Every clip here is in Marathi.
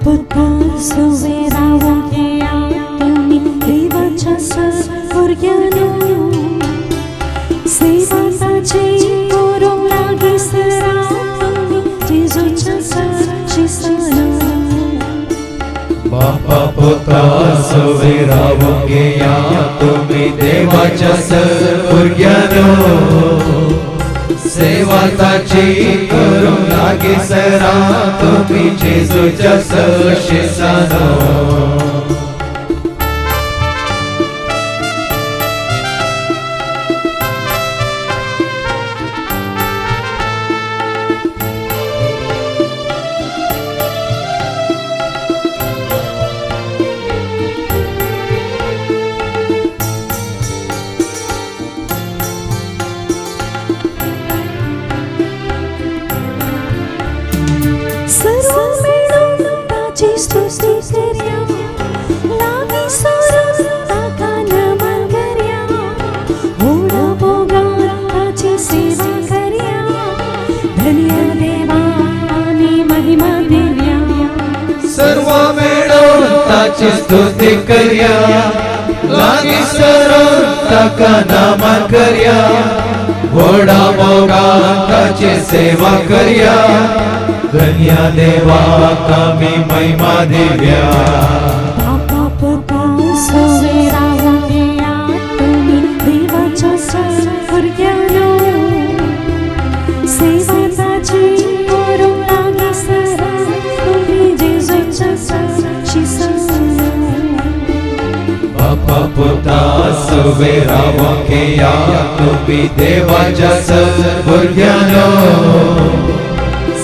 पुत्र सुवेरावो घ्या तुम्ही देवाच्या सर्वज्ञानो सेवा ताची करू लागी सरा तुम्ही जेजूच्या साक्षी सनो बापा पुत्र सुवेरावो घ्या तुम्ही देवाच्या सर्वज्ञानो सेवा ताची करू लागी सरा तुम्ही जेजूच्या साक्षी सनो ताची स्तुती करया लागी सरून ताका नामान करया घोडा मोगा ताची सेवा करया धन्य देवा आमी महिमा देव्या बापा पुत्र सुवेरावो घ्या तुम्ही देवाच्या सर्वज्ञानो सेवा ताची करू लागी सरा तुम्ही जेजूच्या साक्षी बापा पुत्र सुवेरावो घ्या तुम्ही देवाच्या सर्वज्ञानो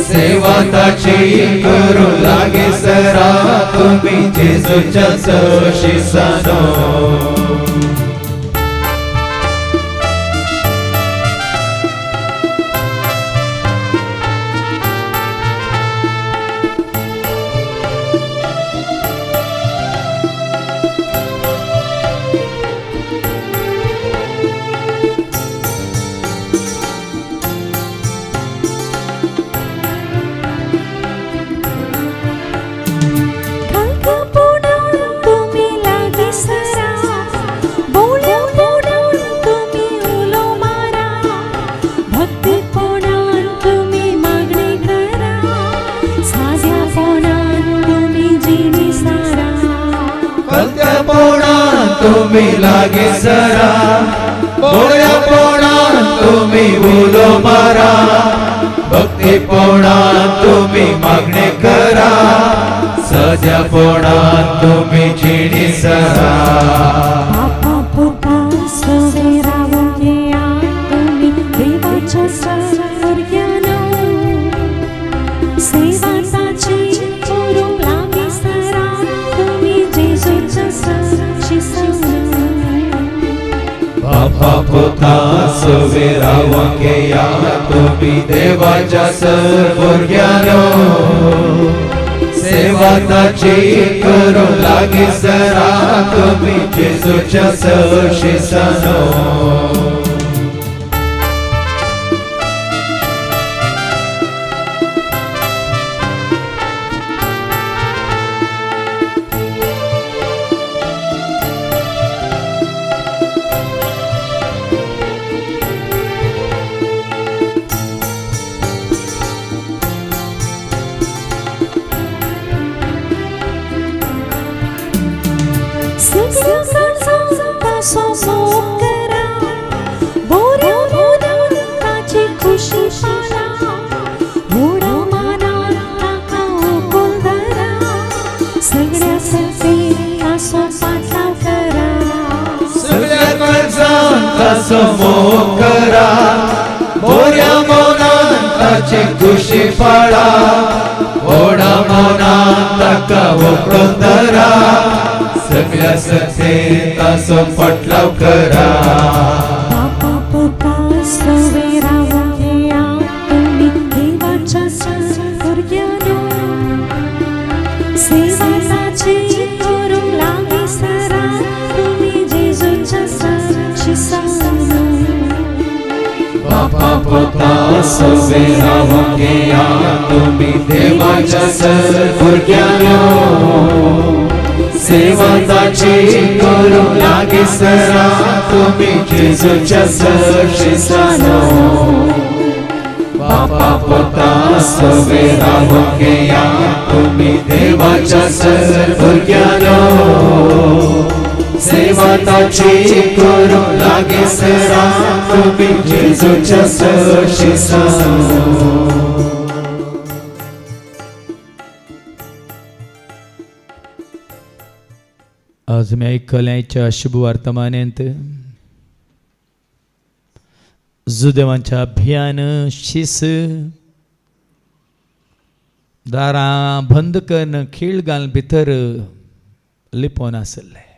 सेवा ताची करू लागी सरा तुम्ही जेजूच्या साक्षी सनो तुम्ही लागे सरा बोळ्या पोणा तुम्ही उलो मारा भक्ती पोणा तुम्ही मागणे करा सद्या पोणा तुम्ही जिणी सरा बापा पुत्र सुवेरावो घ्या तुम्ही देवाच्या सर्वज्ञानो सेवा ताची करू लागी सरा तुम्ही जेजूच्या साक्षी बापा पुत्र सुवेरावो घ्या तुम्ही देवाच्या सर्वज्ञानो सेवा ताची करू लागी सरा तुम्ही जेजूच्या साक्षी सनो समोर करा बोऱ्या मौनान ताची खुशी पाळा ओढा मौनान ताका वखडून धरा सगळ्या सत्तेत ताचो पटलाव करा बापा पुत्र सुवेरावो घ्या तुम्ही देवाच्या सर्वज्ञानो सेवा ताची करू लागी सरा तुम्ही जेजूच्या साक्षी बापा पोता सवेरा होके या तुम्ही देवाच्या भुरग्यानो सेवा ताची करू लागे सरा तुम्ही जेजूच्या शिष्यानो बापा पोता सवेरा होके या तुम्ही देवाच्या भुरग्यानो सेवा ताची करू लागे सरा तुम्ही जेजूच्या शिष्यानो. आज मी ऐकल्याच्या शुभ वर्तमानांत जुदेवांच्या अभियान शिस दारां बंद करून खीळ घाल भितर लिपोवन आसले.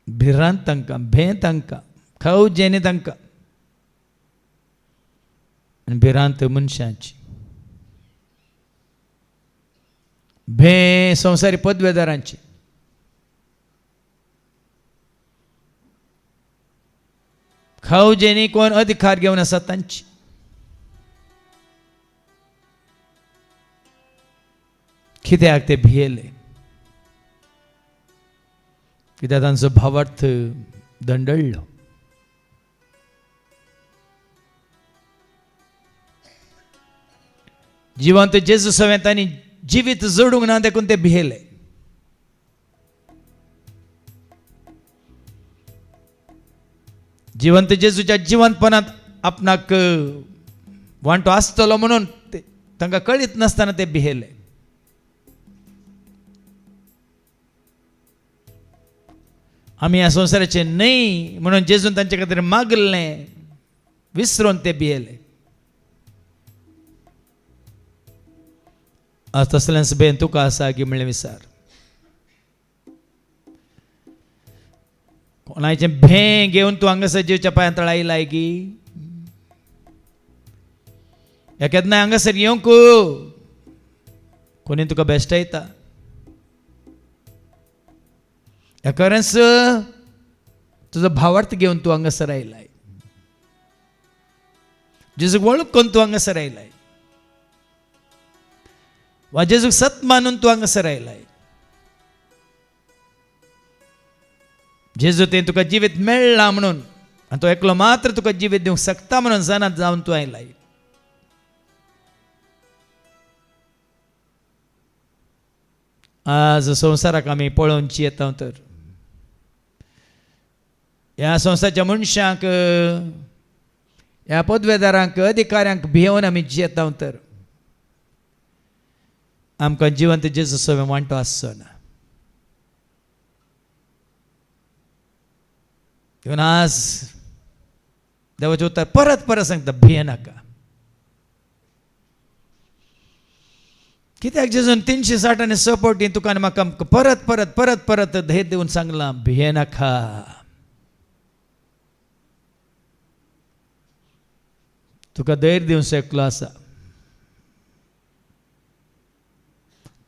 भिरांत तांकां भें तांकां खाव जेणे तांकां आनी भिरांत मनशांची भें संवसारी पदवेदारांची खाव जेणी कोण अधिकार घेवन आसात तांची कित्याक ते भियेले कित्याक तांचो भावार्थ दंडळ्ळो. जिवंत जेजू सवें तांणी जिवीत जोडूंक ना देखून ते भियेले. जिवंत जेजूच्या जिवंतपणांत आपणाक वांटो आसतलो म्हणून तांकां कळीत नासतना ते भियेले. आमी ह्या संवसाराचे न्हय म्हणून जेजून तांचे खातीर मागलें विसरून ते भियेले. आज तसलें सभेन तुका आसा की म्हणलें विचार. कोणाचें भें घेवन तूं हांगासर जेवच्या पांया तळ आयलाय की ह्या केन्नाय हांगासर येवंक कोणी तुका बेश्टायता. ह्या खरेंच तुजो भावार्थ घेवन तूं हांगासर आयलाय. जेजूक वळख करून तूं हांगासर आयलाय वा जेजूक सत मानून तूं हांगासर आयलाय. जेजू तें तुका जिवीत मेळ्ळा म्हणून आनी तो एकलो मात्र तुका जिवीत दिवंक शकता म्हणून जाणात जावन तूं आयलाय. आज संवसाराक आमी पळोवनची येता तर ह्या संवसाराच्या मनशांक ह्या पदवेदारांक अधिकाऱ्यांक भियेवन आमी जियेता तर आमकां जिवंत जेजू सवें वांटो आसचो ना. देखून आज देवाचें उतर परत परत सांगता भियेनाका. कित्याक जेजून 360 फावटी तुका आनी म्हाका परत परत परत परत धैर्य दिवन सांगलां भियेनाका. तुका धैर्य दिवंक शकलो आसा.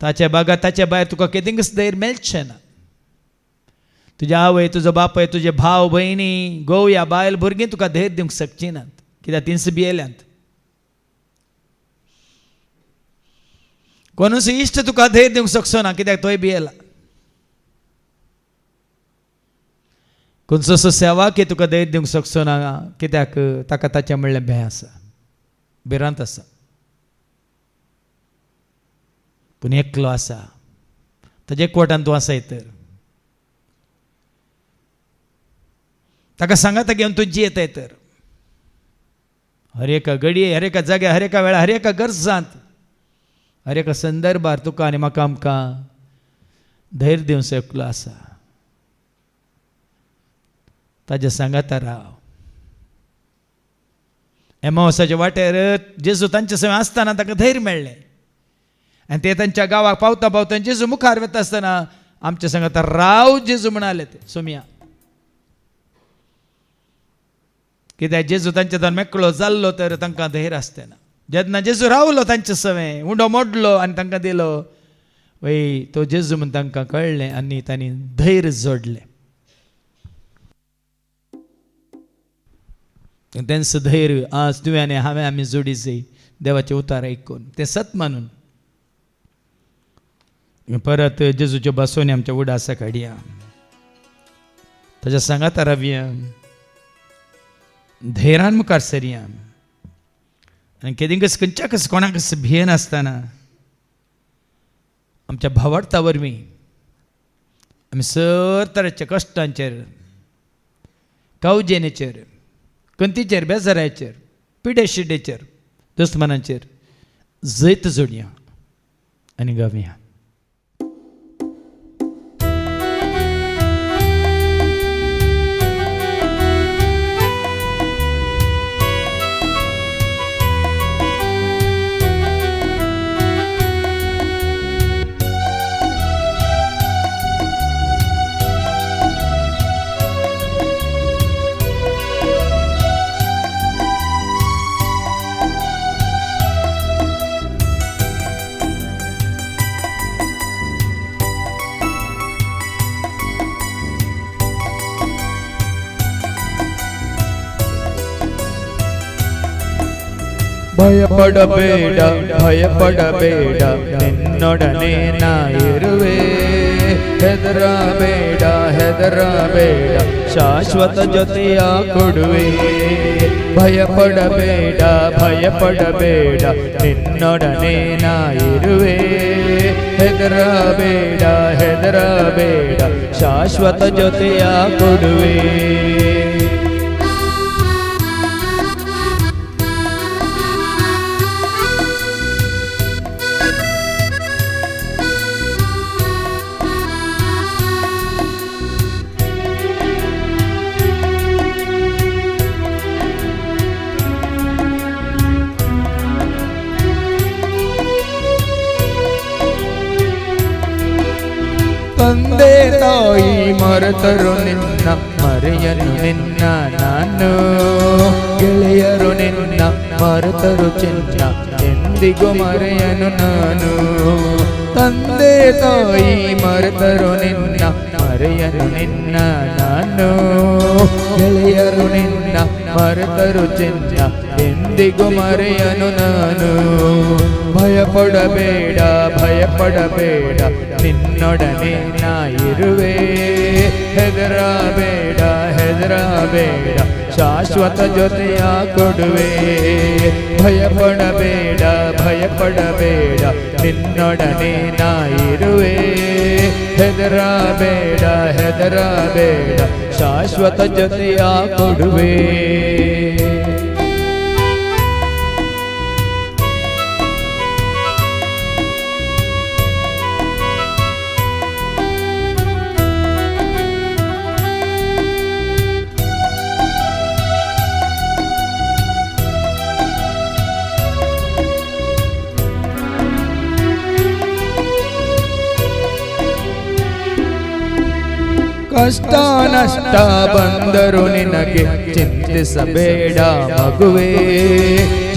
ताच्या बागा ताच्या भायर तुका केदींच धैर्य मेळचें ना. तुज्या आवय तुजो बापय तुजे भाव भयणी घोव या बायल भुरगीं तुका धैर्य दिवंक शकचीं नात कित्याक तिंच भियेल्यांत. कोणूच इश्ट तुका धैर्य दिवंक शकचो ना कित्याक तोय भियेला. खंयचो सेवाकी तुका धैर्य दिवंक शकचो ना कित्याक ताका ताचें म्हणलें भें आसा भिरांत आसा. पूण एकलो आसा ताजे एकवटान तूं आसाय तर ताका सांगाता घेवन तूं जियेताय तर हर एका घडये हर एका जाग्यार हर एका वेळार हर एका गरजांत हर एका संदर्भार तुका आनी म्हाका आमकां धैर्य दिवंक शकलो आसा. ताजे सांगाता राव. एमावसाच्या वाटेर जेजू तांचे समें आसतना ताका धैर्य मेळ्ळें आनी ते तांच्या गांवाक पावता पावता जेजू मुखार वता आसतना आमचे सांगाता राव जेजू म्हणाले ते सोमया. कित्याक जेजू तांचे थंय मेकळो जाल्लो तर तांकां धैर्य आसतना. जेन्ना जेजू रावलो तांचे सवें उंडो मोडलो आनी तांकां दिलो वय तो जेजू म्हूण तांकां कळ्ळें आनी तांणी धैर्य जोडलें. त्यांचं धैर्य आज तुम्ही आणि आम्ही जोडीचे देवाचे उतार ऐकून ते सत मानून परत जेजूच्या बसवणे आमच्या उडासा काढया त्याच्या सांगात रावया धैर्यान मुखार सरया आणि केदिंगस खंयच्या कस कोणाकस भियेन आसतना आमच्या भावार्थावर मी आम्ही सर तरेच्या कश्टांचेर कावजेनेचेर कंतीचेर बेजाराचेर पिडे शिडेचेर दुस्मानांचेर जैत जोडया आनी गावया. ಭಯಪಡಬೇಡ ಭಯಪಡಬೇಡ ನಿನ್ನೊಡನೆ ನಾ ಇರುವೆ ಹೆದರಬೇಡ ಹೆದರಬೇಡ ಶಾಶ್ವತ ಜೊತೆಯ ಕೊಡುವೆ ಭಯಪಡಬೇಡ ಭಯಪಡಬೇಡ ನಿನ್ನೊಡನೆ ನಾ ಇರುವೆ ಹೆದರಬೇಡ ಹೆದರಬೇಡ ಶಾಶ್ವತ ಜೊತೆಯ ಕೊಡುವೆ. ತಂದೆ ತಾಯಿ ಮರೆತರು ನಿನ್ನ ಮರೆಯನು ನಿನ್ನ ನಾನು ಗೆಳೆಯರು ನಿನ್ನ ಮರೆತರು ಚಿನ್ನ ಎಂದಿಗೂ ಮರೆಯನು ನಾನು. ತಂದೆ ತಾಯಿ ಮರೆತರು ನಿನ್ನ ಮರೆಯನು ನಿನ್ನ ನಾನು ಗೆಳೆಯರು ನಿನ್ನ ಮರೆತರು ಚಿನ್ನ ಎಂದಿಗೂ ಮರೆಯನು ನಾನು. ಭಯಪಡಬೇಡ ಭಯಪಡಬೇಡ ನಿನ್ನೊಡನೆ ನಾ ಇರುವೆ ಹೆದರಬೇಡ ಹೆದರಬೇಡ ಶಾಶ್ವತ ಜೊತೆಯ ಕೊಡುವೆ. ಭಯಪಡಬೇಡ ಭಯಪಡಬೇಡ ನಿನ್ನೊಡನೆ ನಾ ಇರುವೆ ಹೆದರಬೇಡ ಹೆದರಬೇಡ ಶಾಶ್ವತ ಜೊತೆಯ ಕೊಡುವೆ. ಕಷ್ಟ ನಷ್ಟ ಬಂದರು ನಿನಗೆ ಚಿಂತಿಸಬೇಡ ಮಗುವೇ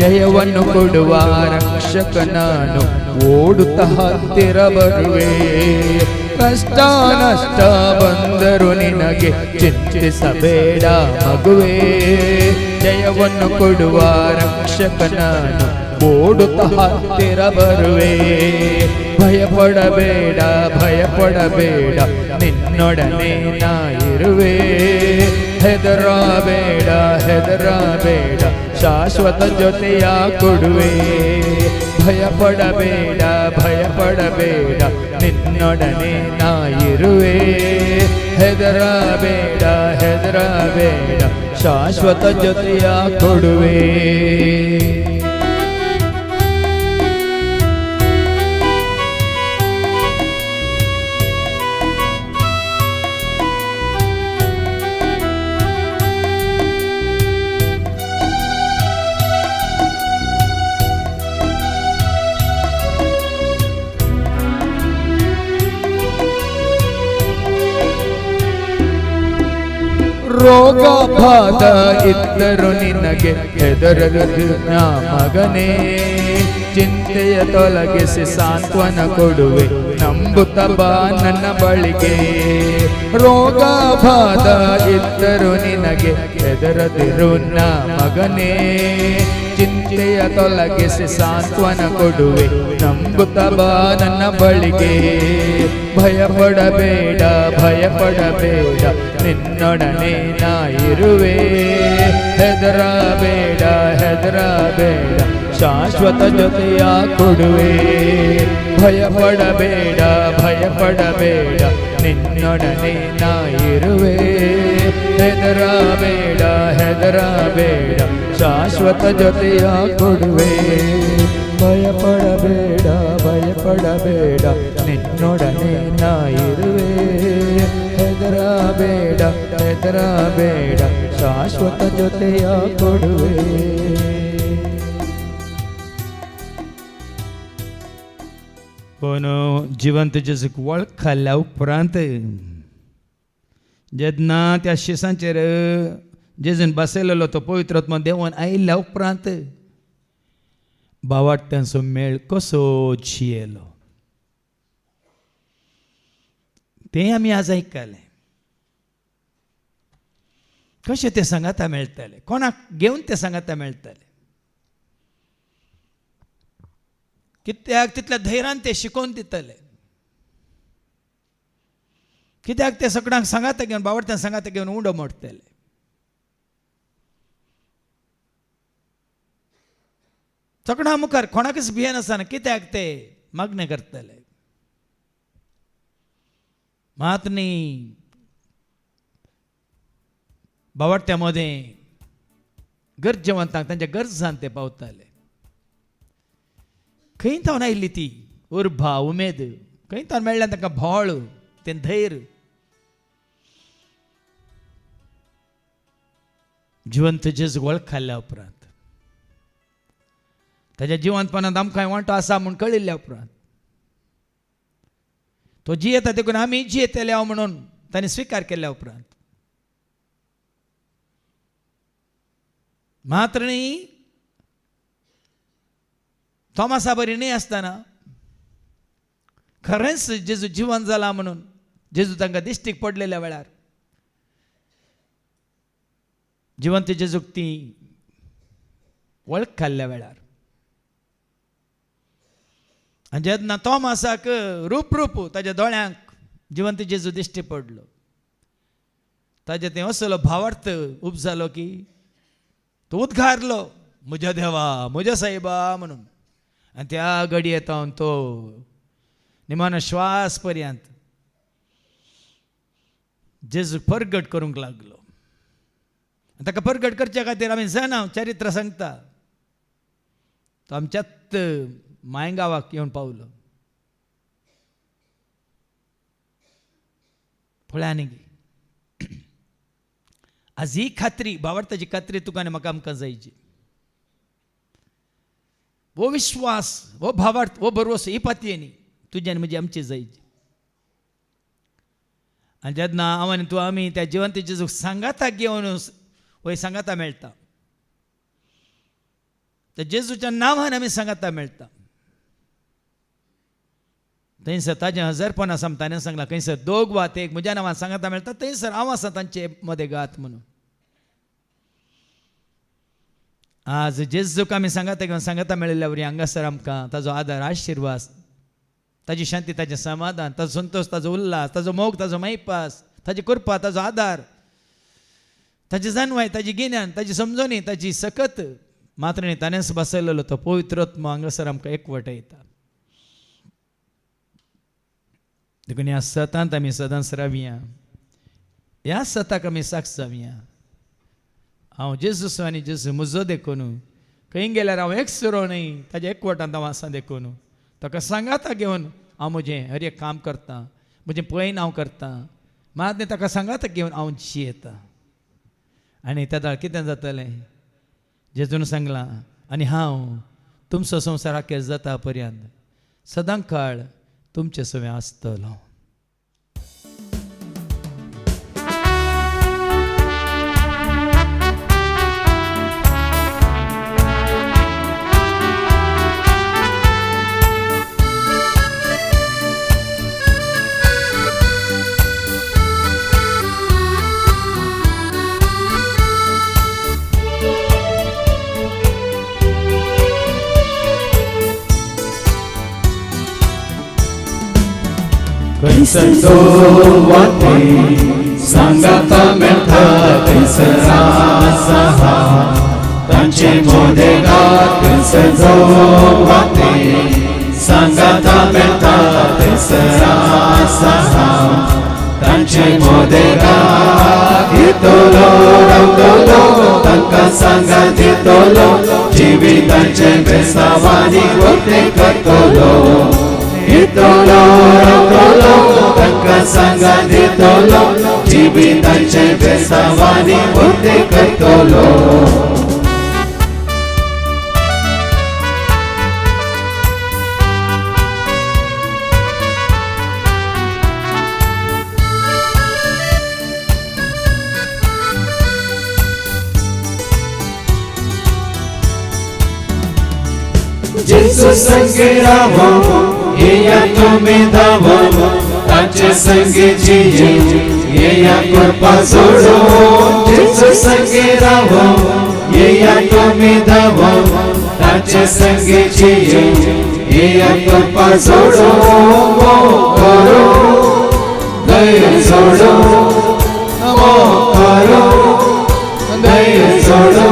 ಜಯವನ್ನು ಕೊಡುವ ರಕ್ಷಕ ನಾನು ಓಡುತ್ತಾ ಹತ್ತಿರ ಬರುವೆ. ಕಷ್ಟ ನಷ್ಟ ಬಂದರು ನಿನಗೆ ಚಿಂತಿಸಬೇಡ ಮಗುವೇ ಜಯವನ್ನು ಕೊಡುವ ರಕ್ಷಕ ನಾನು ಓಡುತ್ತಾ ಹತ್ತಿರ ಬರುವೆ. ಭಯಪಡಬೇಡ ಭಯಪಡಬೇಡ ನಿನ್ನೊಡನೆ ನಾ ಇರುವೆ ಹೆದರಬೇಡ ಹೆದರಬೇಡ ಶಾಶ್ವತ ಜೊತೆಯ ಕೊಡುವೆ. ಭಯಪಡಬೇಡ ಭಯಪಡಬೇಡ ನಿನ್ನೊಡನೆ ನಾ ಇರುವೆ ಹೆದರಬೇಡ ಹೆದರಬೇಡ ಶಾಶ್ವತ ಜೊತೆಯ ಕೊಡುವೆ. ರೋಗ ಬಾಧ ಇದ್ದರು ನಿನಗೆ ಹೆದರದು ನಾ ಮಗನೇ ಚಿಂತೆಯ ತೊಲಗಿಸಿ ಸಾಂತ್ವನ ಕೊಡುವೆ ನಂಬುತ್ತ ಬಾ ನನ್ನ ಬಳಿಗೆ ರೋಗ ಬಾಧ ಇದ್ದರು ನಿನಗೆ ಹೆದರದಿರು ನಾ ಮಗನೇ ಚಿಂತೆಯ ತೊಲಗಿಸಿ ಸಾಂತ್ವನ ಕೊಡುವೆ ನಂಬುತ್ತ ಬಾ ನನ್ನ ಬಳಿಗೆ ಭಯಪಡಬೇಡ ಭಯಪಡಬೇಡ ನಿನ್ನೊಡನೆ ನಾ ಇರುವೆ ಹೆದರಬೇಡ ಹೆದರಬೇಡ ಶಾಶ್ವತ ಜೊತೆಯ ಕೊಡುವೆ ಭಯಪಡಬೇಡ ಭಯಪಡಬೇಡ ನಿನ್ನೊಡನೆ ನಾ ಇರುವೆ ಹೆದರಬೇಡ ಹೆದರಬೇಡ ಶಾಶ್ವತ ಜೊತೆಯ ಕೊಡುವೆ ಭಯಪಡಬೇಡ ಭಯಪಡಬೇಡ ನಿನ್ನೊಡನೆ ನಾ ಇರುವೆ ಹೆದರಬೇಡ ಹೆದರಬೇಡ ಶಾಶ್ವತ ಜೊತೆಯ ಕೊಡುವೆ पण जिवंत जेजूक वळखल्या उपरांत जेन्ना त्या शिसांचेर जेजून बसयलेलो तो पवित्र आत्मा देवून आयिल्ल्या उपरांत भावार्थ्यांचो मेळ कसो जियेलो तें आमी आज आयकले. कशें ते सांगाता मेळटले, कोणाक घेवन ते सांगाता मेळटले, कित्याक तितल्या धैर्यान ते शिकोवन दितले, कित्याक ते सगळ्यांक सांगाता घेवन भावार्थ्यांक सांगाता घेवन उंडो मोडटले. सगळ्यां मुखार कोणाकच भियेनासतना कित्याक ते मागणें करतले. मात न्ही भावार्थ्यां मदें गरजेवंतांक तांच्या गरजांत ते पावताले. खंय थावन आयिल्ली ती उर्बा उमेद, खंय थावन मेळ्ळें तांकां भोळ, तें धैर्य. जिवंत जेजू वळखल्या उपरांत ताच्या जिवंतपणांत आमकां वांटो आसा म्हूण कळिल्ल्या उपरांत तो जियेता देखून आमी जियेतले हांव म्हणून ताणें स्विकार केल्ल्या उपरांत मात्र न्ही थॉमासा बरी न्ही आसतना खरेंच जेजू जिवंत जाला म्हणून जेजू तांकां दिश्टीक पडलेल्या वेळार जिवंत जेजूक ती वळखल्या वेळार आनी जेन्ना थॉमासाक रूप ताच्या दोळ्यांक जिवंत जेजू दिश्टी पडलो ताजे ते असलो भावार्थ उपजालो की तो उद्गारलो म्हज्या देवा म्हज्या सायबा म्हणून. आनी त्या घडये येतावन तो निमानो श्वास पर्यंत जेजू परगट करूंक लागलो. ताका परगट करचे खातीर आमी जाणा चरित्र सांगता तो आमच्याच मायगांवाक येवन पावलो. पळय आज ही खात्री भावार्थाची खात्री तुका आनी म्हाका आमकां जायची. वो विश्वास वो भावार्थ वो भरवसो ही पातयेनी न्ही तुजी आनी म्हजी आमची जायची. आनी जेन्ना हांव आनी तूं आमी त्या जिवंत जेजूक सांगाताक घेवन वय सांगाता मेळटा त्या जेजूच्या नांवान आमी सांगाता मेळटा. थंयसर ताजें हजरपण आसा ताणें सांगलां खंयसर दोग वात एक म्हज्या नांवान सांगाता मेळटा थंयसर हांव आसा तांचे मदें गात म्हणून. आज जेजूक आमी सांगाता घेवन सांगाता मेळिल्ल्या वरी हांगासर आमकां ताजो आदार आशिर्वाद ताजी शांती ताजें समाधान ताजो संतोश ताजो उल्हास ताजो मोग ताजो मैपास ताजी कृपा ताजो आदार ताजी जाणवाय ताजी गिन्यान ताजी समजणी ताजी सकत मात्र न्ही ताणेंच बसयलेलो तो पवित्र आत्मा हांगासर आमकां एकवटायता. देखून ह्या सतांत आमी सदांच रावया, ह्या सताक आमी साक्ष जावया. हांव जेजूस आनी जेजू म्हजो देखून खंय गेल्यार हांव एकसुरो न्ही ताज्या एकवटांत हांव आसा देखून ताका सांगाता घेवन हांव म्हजें हर एक काम करतां म्हजें पयन हांव करतां मात न्ही ताका सांगाता घेवन हांव जियेतां. आनी तेदा कितें जातलें जेजून सांगलां आनी हांव तुमचो संवसार अखेर जाता पर्यंत सदां काळ तुमचे सवे आसतलो. Crisandoate, sangatamente Crisansaha, Tanche modega Crisandoate, sangatamente Crisansaha, Tanche modega Itolo, Rautolo, Tanka Sanga Titolo, Jivitanche Besavani, Vote Katolo. Itolo, Rautolo, Tanka Sanga Titolo, Jivitanche Besavani, Vote Katolo. Jesus संगे राहो, ये या तुम्हें दावो, ताचे संगे जिये, ये या कृपा जोड़ो. Jesus संगे राहो, ये या तुम्हें दावो, ताचे संगे जिये, ये या कृपा जोड़ो. वो करो, दया जोड़ो, वो करो, दया जोड़ो.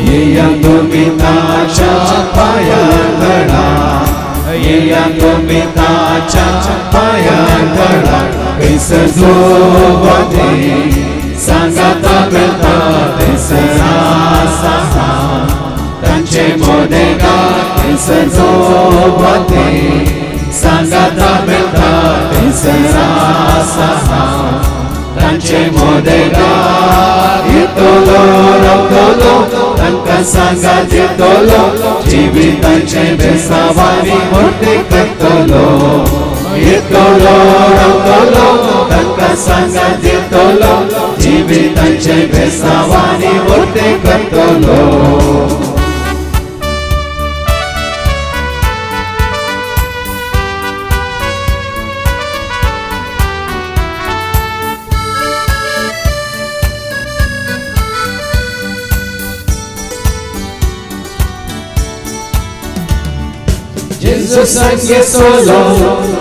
ये या तुम्हें ताचा पायांगणा, ये या तुम्हें ताचा पायांगणा. Crisandoate, sangatamente Crisansaha, Tanche modega Crisandoate, sangatamente Crisansaha, Tanche modega Itolo, Rautolo, Tanka Sanga Titolo, Jivitanche Besavani, Vote Katolo. Itolo, Rautolo, Tanka Sanga Titolo, Jivitanche Besavani, Vote Katolo. Jesus sangue solo,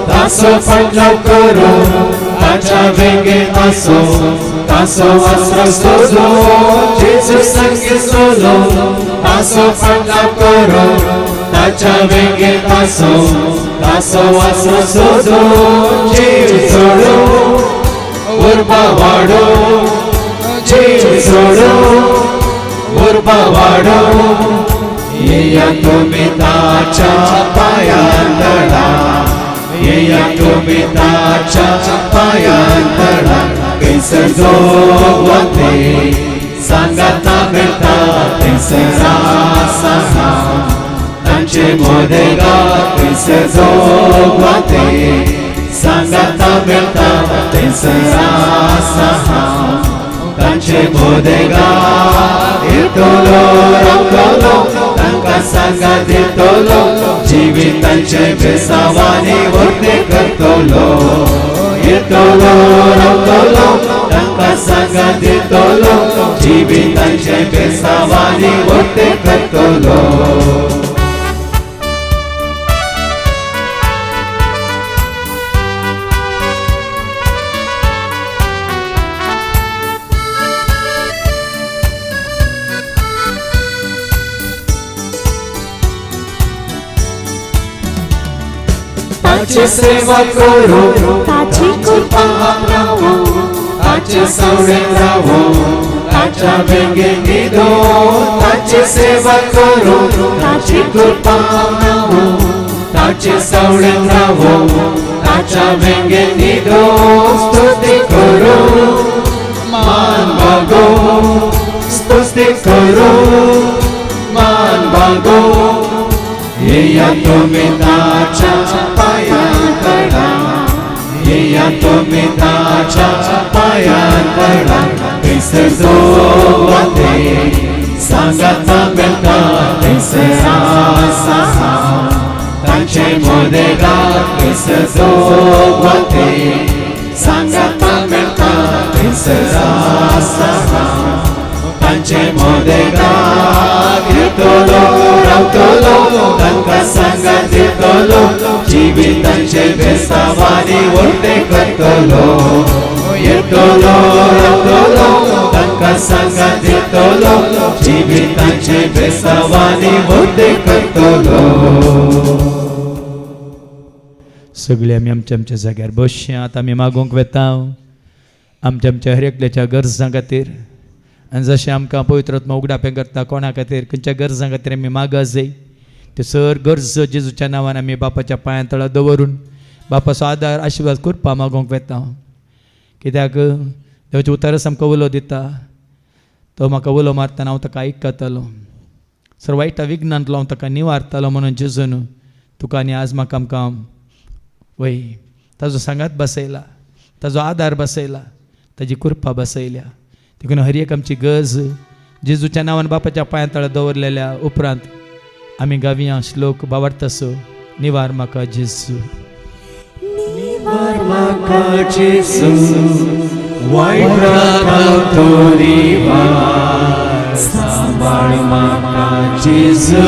taso falta coro, tacha vengue taso astro solo. Jesus sangue solo, taso falta coro, tacha vengue taso astro solo. Jesus solo, urba vado, Jesus solo, urba vado. ये या तुम्हें ताचा पायांगणा, ये या तुम्हें ताचा पायांगणा. Crisandoate, sangatamente Crisansaha, Tanche modega Crisandoate, sangatamente Crisansaha, Tanche modega. Itolo, Rautolo, Tanka Sanga Titolo, Jivitanche Besavani, Vote Katolo. Itolo, Rautolo, Tanka Sanga Titolo, Jivitanche Besavani, Vote Katolo. ताचे सेवा करो, ताची कृपा राहो, ताचे सवळे राहो, ताच्या वेगे निदो. ताचे सेवा करो, ताची कृपा राहो, ताचे सवळे राहो, ताच्या वेगे निदो. स्तुती करो, मान बागो, स्तुती करो, मान बागो. ये या तुम्हें ताचा पायांगणा, ये या तुम्हें ताचा पायांगणा. Crisandoate, sangatamente Crisansaha, Tanche modega Crisandoate, sangatamente Crisansaha, Tanche modega. येतलो रावतलो तांकां सांगात दितलो जिवितांचे बेसावानी व्हडले करतलो येतलो रावतलो तांकां सांगात दितलो जिवितांचे बेसावानी व्हडले करतलो सगळे आमी आमच्या आमच्या जाग्यार बसया आतां आमी मागोवंक वेता आमच्या आमच्या हर एकल्याच्या गरजां खातीर आनी जशें आमकां पवित्र आत्मा उगडापें करता कोणा खातीर खंयच्या गरजां खातीर आमी मागा जाय त्यो सर गरजो जेजूच्या नांवान आमी बापाच्या पांया तळा दवरून बापाचो आदार आशिर्वाद करपा मागोवंक वेता कित्याक देवाचें उतरच आमकां उलो दिता तो म्हाका उलो मारतना हांव ताका आयकतालो सर वायटा विघ्नांतलो हांव ताका निवारतालो म्हणून जेजून तुका आनी आज म्हाका आमकां वय ताजो सांगात बसयला ताजो आदार बसयला ताजी कृपा बसयल्या देखून हर एक आमची गरज जेजूच्या नांवान बापाच्या पांया तळा दवरलेल्या उपरांत आमी गावया श्लोक बावडतासो निवार म्हाका जेजू निवार म्हाका जेजू वायट रागांतो निवार सांबाळ म्हाका जेजू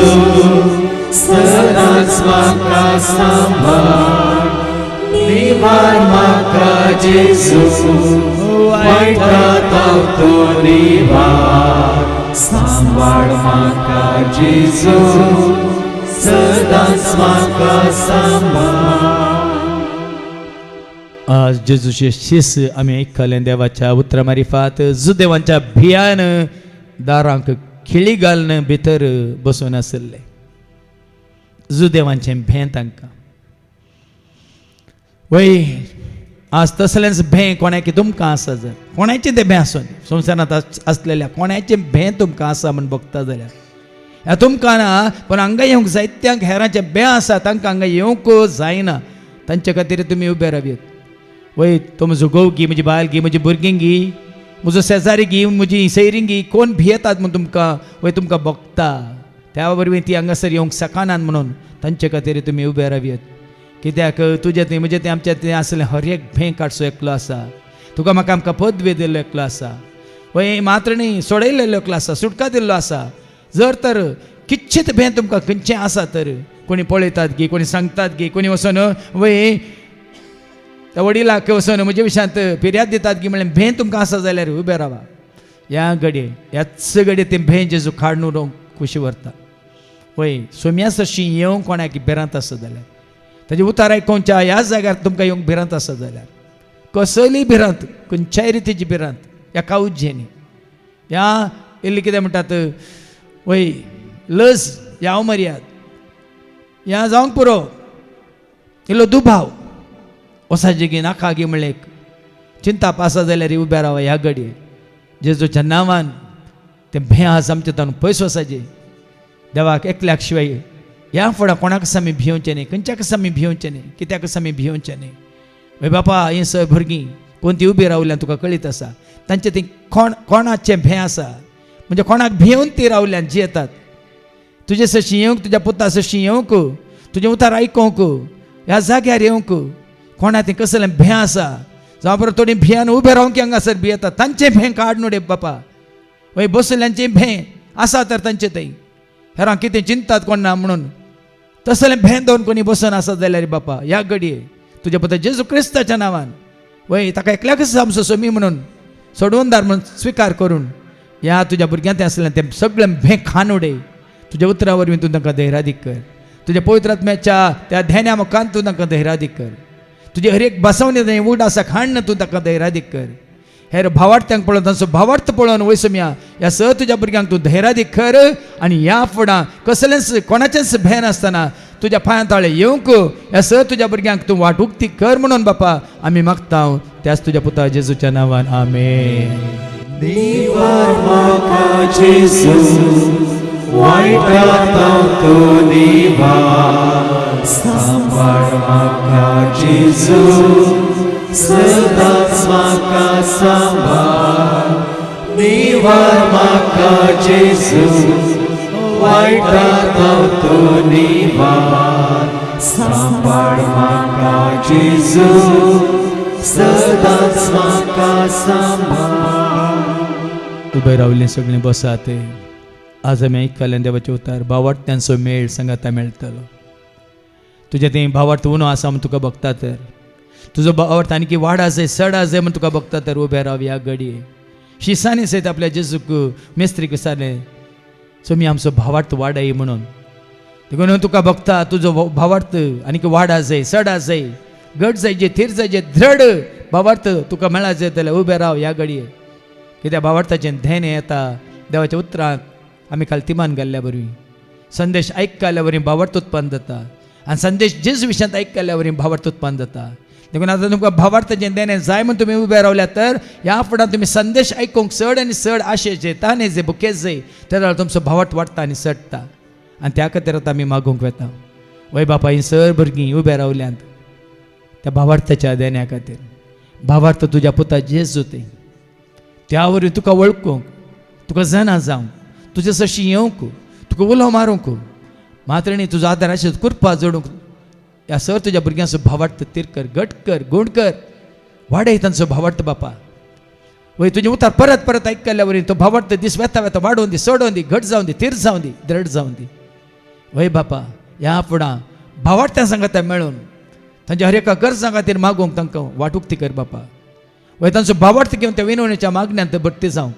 सदांच म्हाका सांबाळ निवार म्हाका जेजू वायट रागांतो निवार सांबाळ म्हाका जेजू सदांच म्हाका सांबाळ आज जेजूचे शिस आमी आयकलें देवाच्या उतरा मारिफात जुदेवांच्या भियान दारांक खिळी घालन भितर बसून आसले जुदेवांचें भें तांकां वय आज तसलेंच भें कोणाक तुमकां आसा जर कोणाचें तें भें आसूं संवसारांत आसलेल्या कोणाचें भें तुमकां आसा म्हूण बघता जाल्यार ह्या तुमकां ना पूण हांगा येवंक जायत्यांक हेरांचें भें आसा तांकां हांगा येवंक जायना तांचे खातीर तुमी उबे रावयात वय तो म्हजो घोव गी म्हजी बायल गी म्हजी भुरगीं गी म्हजो शेजारी गी म्हजी सैरीं गी कोण भियेतात म्हूण तुमकां वय तुमकां बघता त्या वरवीं ती हांगासर येवंक सकानान म्हणून तांचे खातीर तुमी उबे रावयात कित्याक तुजें तें म्हजें तें आमचें तें आसलें हर एक भें काडचो एकलो आसा तुका म्हाका आमकां पदवी दिल्लो एकलो आसा वय मात्र न्ही सोडयलेलो एकलो आसा सुटका दिल्लो आसा जर तर किच्छीत भें तुमकां खंयचें आसा तर कोणी पळयतात गी कोणी सांगतात गी कोणी वचून वय त्या वडिलाक वचून म्हज्या विशयांत फिर्याद दितात की म्हणल्यार भें तुमकां आसा जाल्यार उबे रावा ह्या घडये ह्याच घडये तें भें जेजू काडून उडोवंक खुशी व्हरता वय सोम्या सरशी येवंक कोणाक भिरांत आसा जाल्यार ताजें उतार आयकोवच्या ह्या जाग्यार तुमकां येवंक भिरांत आसा जाल्यार कसली भिरांत खंयच्याय रितीची भिरांत ह्या कावजेनी ह्या इल्ली कितें म्हणटात वय लज ह्या अवमर्याद ह्या जावंक पुरो इल्लो दुबाव वसाची गी नाका गी म्हणलें चिंता आसा जाल्यार उबे रावा ह्या घडये जेजूच्या नांवान तें भें आज आमचे ताणून पयस वसाचें देवाक एकल्याक शिवाय ह्या फुडें कोणाक आमी भियोवचें न्ही खंयच्याक आमी भियोवचें न्ही कित्याक आमी भियोवचें न्ही वय बापा ही सय भुरगीं कोण ती उबी रावल्यान तुका कळीत आसा तांचें ती कोणाचें भें आसा म्हणजे कोणाक भियोवन ती रावल्यान जियेतात तुजे सशी येवंक तुज्या पुता सशी येवंक तुजें उतार आयकोंक ह्या जाग्यार येवंक कोणा तें कसलें भें आसा जावं बरो थोडीं भियान उबे रावंक हांगासर भियेतात तांचें भें काड न्हू रे बापा वय बसल्यांचें भें आसा तर तांचें थंय हेरां कितें चिंतात कोण ना म्हणून तसलें भें दवरून कोणी बसून आसत जाल्यार बापा ह्या घडये तुज्या पुता जेजू क्रिस्ताच्या नांवान वय ताका एकल्याकच आमचो सोमी म्हणून सोडवूनदार म्हणून स्विकार करून ह्या तुज्या भुरग्यां तें आसलें तें सगळें भें खान उडय तुज्या उतरा वरवीं तूं तांकां धैर्यादीक कर तुज्या पवित्र आत्म्याच्या त्या ध्यान्या मुखान तूं तांकां धैर्यादीक कर तुजी हर एक बसवणी थंय उड आसा खाण तूं ताका धैर्यादीक कर हेर भावार्थ्यांक पळोवन तांचो भावार्थ पळोवन वयसम्या ह्या स तुज्या भुरग्यांक तूं धैर्यादीक कर आनी ह्या फुडां कसलेंच कोणाचेंच भें नासतना तुज्या पांया ताळे येवंक ह्या स तुज्या भुरग्यांक तूं वाट उक्ती कर म्हणून बापा आमी मागता त्याच तुज्या पुता जेजूच्या नांवान आमेन. निवार म्हाका जेजू वायटांतो निवार सांबाळ म्हाका जेजू सदांच म्हाका सांबाळ निवार म्हाका जेजू वायटांतो निवार सांबाळ म्हाका जेजू सदांच म्हाका सांबाळ. उबे रावले सगळें बसात आज आमी आयकल्ल्यान देवाचे उतार भावार्थ्यांचो मेळ सांगाता मेळटलो. तुजे थंय भावार्थ उणो आसा म्हूण तुका बगता तर, तुजो भावार्थ आनी वाडा जाय चडा जाय म्हूण तुका बगता तर उबे राव ह्या घडये. शिसांनी सयत आपल्या जेजूक मेस्त्रीक विचारलें तुमी आमचो भावार्थ वाडय म्हणून. देखून तुका बगता तुजो भावार्थ आनी वाडा जाय चडा जाय घट जायचे थीर जायचे दृढ भावार्थ तुका मेळा जाय जाल्यार उबे राव ह्या घडये. कित्याक भावार्थाचें ध्येन येता देवाच्या उतरांत आमी काल तिमान घाल्ल्या वरवीं संदेश आयकल्या वरवीं भावार्थ उत्पन्न जाता आनी संदेश जेजू विशयांत आयकल्या वरवीं भावार्थ उत्पन्न जाता. देखून आतां तुमकां भावार्थाचें ध्येन जाय म्हूण तुमी उबे रावल्या तर ह्या फुडां तुमी संदेश आयकूंक चड आनी चड आशेचे ताणेचे बुकेज जाय त्या वेळार तुमचो भावार्थ वाडटा आनी चडटा. आनी त्या खातीर आतां आमी मागूंक वेता वय बापा ही सर भुरगीं उबे रावल्यांत त्या भावार्थाच्या देण्या खातीर. भावार्थ तुज्या पुता जेजू ते त्या वरवीं तुका वळखूंक तुका जाणा जावंक तुजे सशी येवंक तुका उलो मारूंक मात्र न्ही तुजो आदार आशिल्लो कुरपा जोडूंक ह्या सर तुज्या भुरग्यांचो भावार्थ तीर कर घट कर गूण कर वाडय तांचो भावार्थ बापा. वय तुजें उतार परत परत आयकल्या वरवीं तो भावार्थ दीस वेता वेता वाडोवन दी सोडोवन दी घट जावन दी तीर जावन दी दृढ जावन दी. वय बापा ह्या फुडां भावार्थ्यां सांगाता मेळून तांच्या हर एका गरजां खातीर मागूंक तांकां वाटूक ती कर बापा. वय तांचो भावार्थ घेवन त्या विनवणेच्या मागण्यांत भरती जावं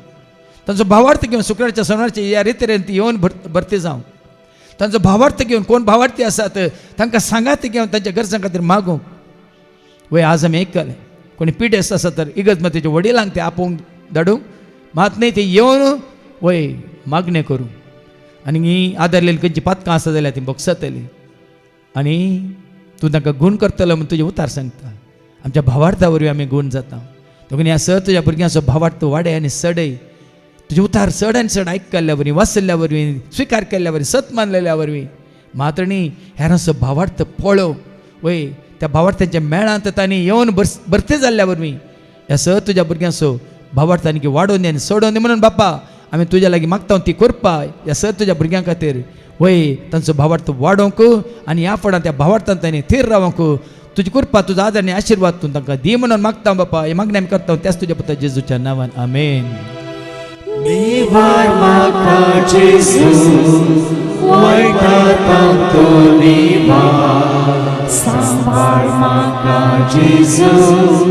तांचो भावार्थ घेवन शुक्रारच्या सोनारच्या ह्या रितीन ती येवन भरती जावं तांचो भावार्थ घेवन कोण भावार्थी आसात तांकां सांगात घेवन तांच्या गरजां खातीर मागूंक. वय आज आमी आयकलें कोणी पिडेस्त आसा तर इगर्जमतीच्या वडिलांक ते आपोवंक धाडूंक मात न्ही ते येवन वय मागणें करूं आनी आदारलेली खंयची पातकां आसा जाल्यार ती बोगसतली आनी तूं तांकां गूण करतलो म्हूण तुजे उतार सांगता. आमच्या भावार्था वरवीं आमी गूण जाता. देखून ह्या सर तुज्या भुरग्यांचो भावार्थ वाडय आनी चडय तुजे उतार चड आनी चड आयकल्या वरवीं वाचल्या वरवीं स्विकार केल्ल्या वरवीं सत मानलेल्या वरवीं मात्र न्ही हेरांचो भावार्थ पळोव वय त्या भावार्थांच्या मेळांत तांणी येवन भरती जाल्ल्या वरवीं ह्या सर तुज्या भुरग्यांचो भावार्थ आनी वाडोवन दी आनी सोडोवन दी म्हणून बापा आमी तुज्या लागीं मागता ती करपा ह्या सर तुज्या भुरग्यां खातीर वय तांचो भावार्थ वाडोवंक आनी ह्या फुडां त्या भावार्थांत तांणी थीर रावंक तुजी कृपा तुजो आदार आनी आशिर्वाद तूं तांकां दी म्हणून मागता बापा हे मागणी आमी करता त्याच तुज्या पुता जेजूच्या नांवान आमेन. Nivar maka Jesus, waitatam to nivar. Sambar maka Jesus,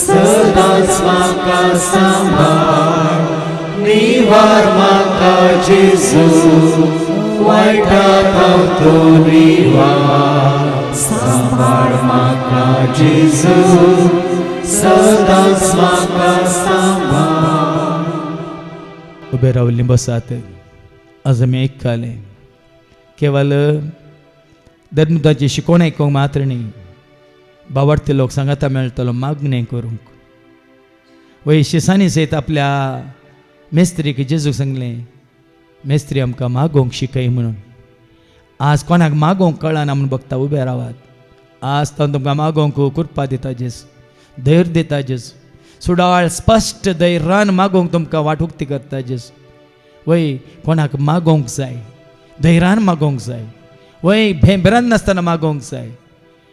sedas maka sambar. Nivar maka Jesus, waitatam to nivar. Sambar maka Jesus, sedas maka sambar. उबे रावल्ली बसात आज आमी आयकले केवळ धर्मदाची शिकोवण आयकूंक मात्र न्ही भावार्थी लोक सांगाता मेळटलो मागणें करूंक. वय शिसांनी सयत आपल्या मेस्त्रीक जेजूक सांगलें मेस्त्री आमकां मागोवंक शिकय म्हणून. आज कोणाक मागोवंक कळना म्हूण बगता उबे रावात. आज तो तुमकां मागोवंक कृपा दिता जेजू धैर्य दिता जेजू सुडाळ स्पश्ट धैर्यान मागोवंक तुमकां वाटुक्ती करता जेजू. वय कोणाक मागोवंक जाय धैर्यान मागोवंक जाय वय भेंबरान नासतना मागोवंक जाय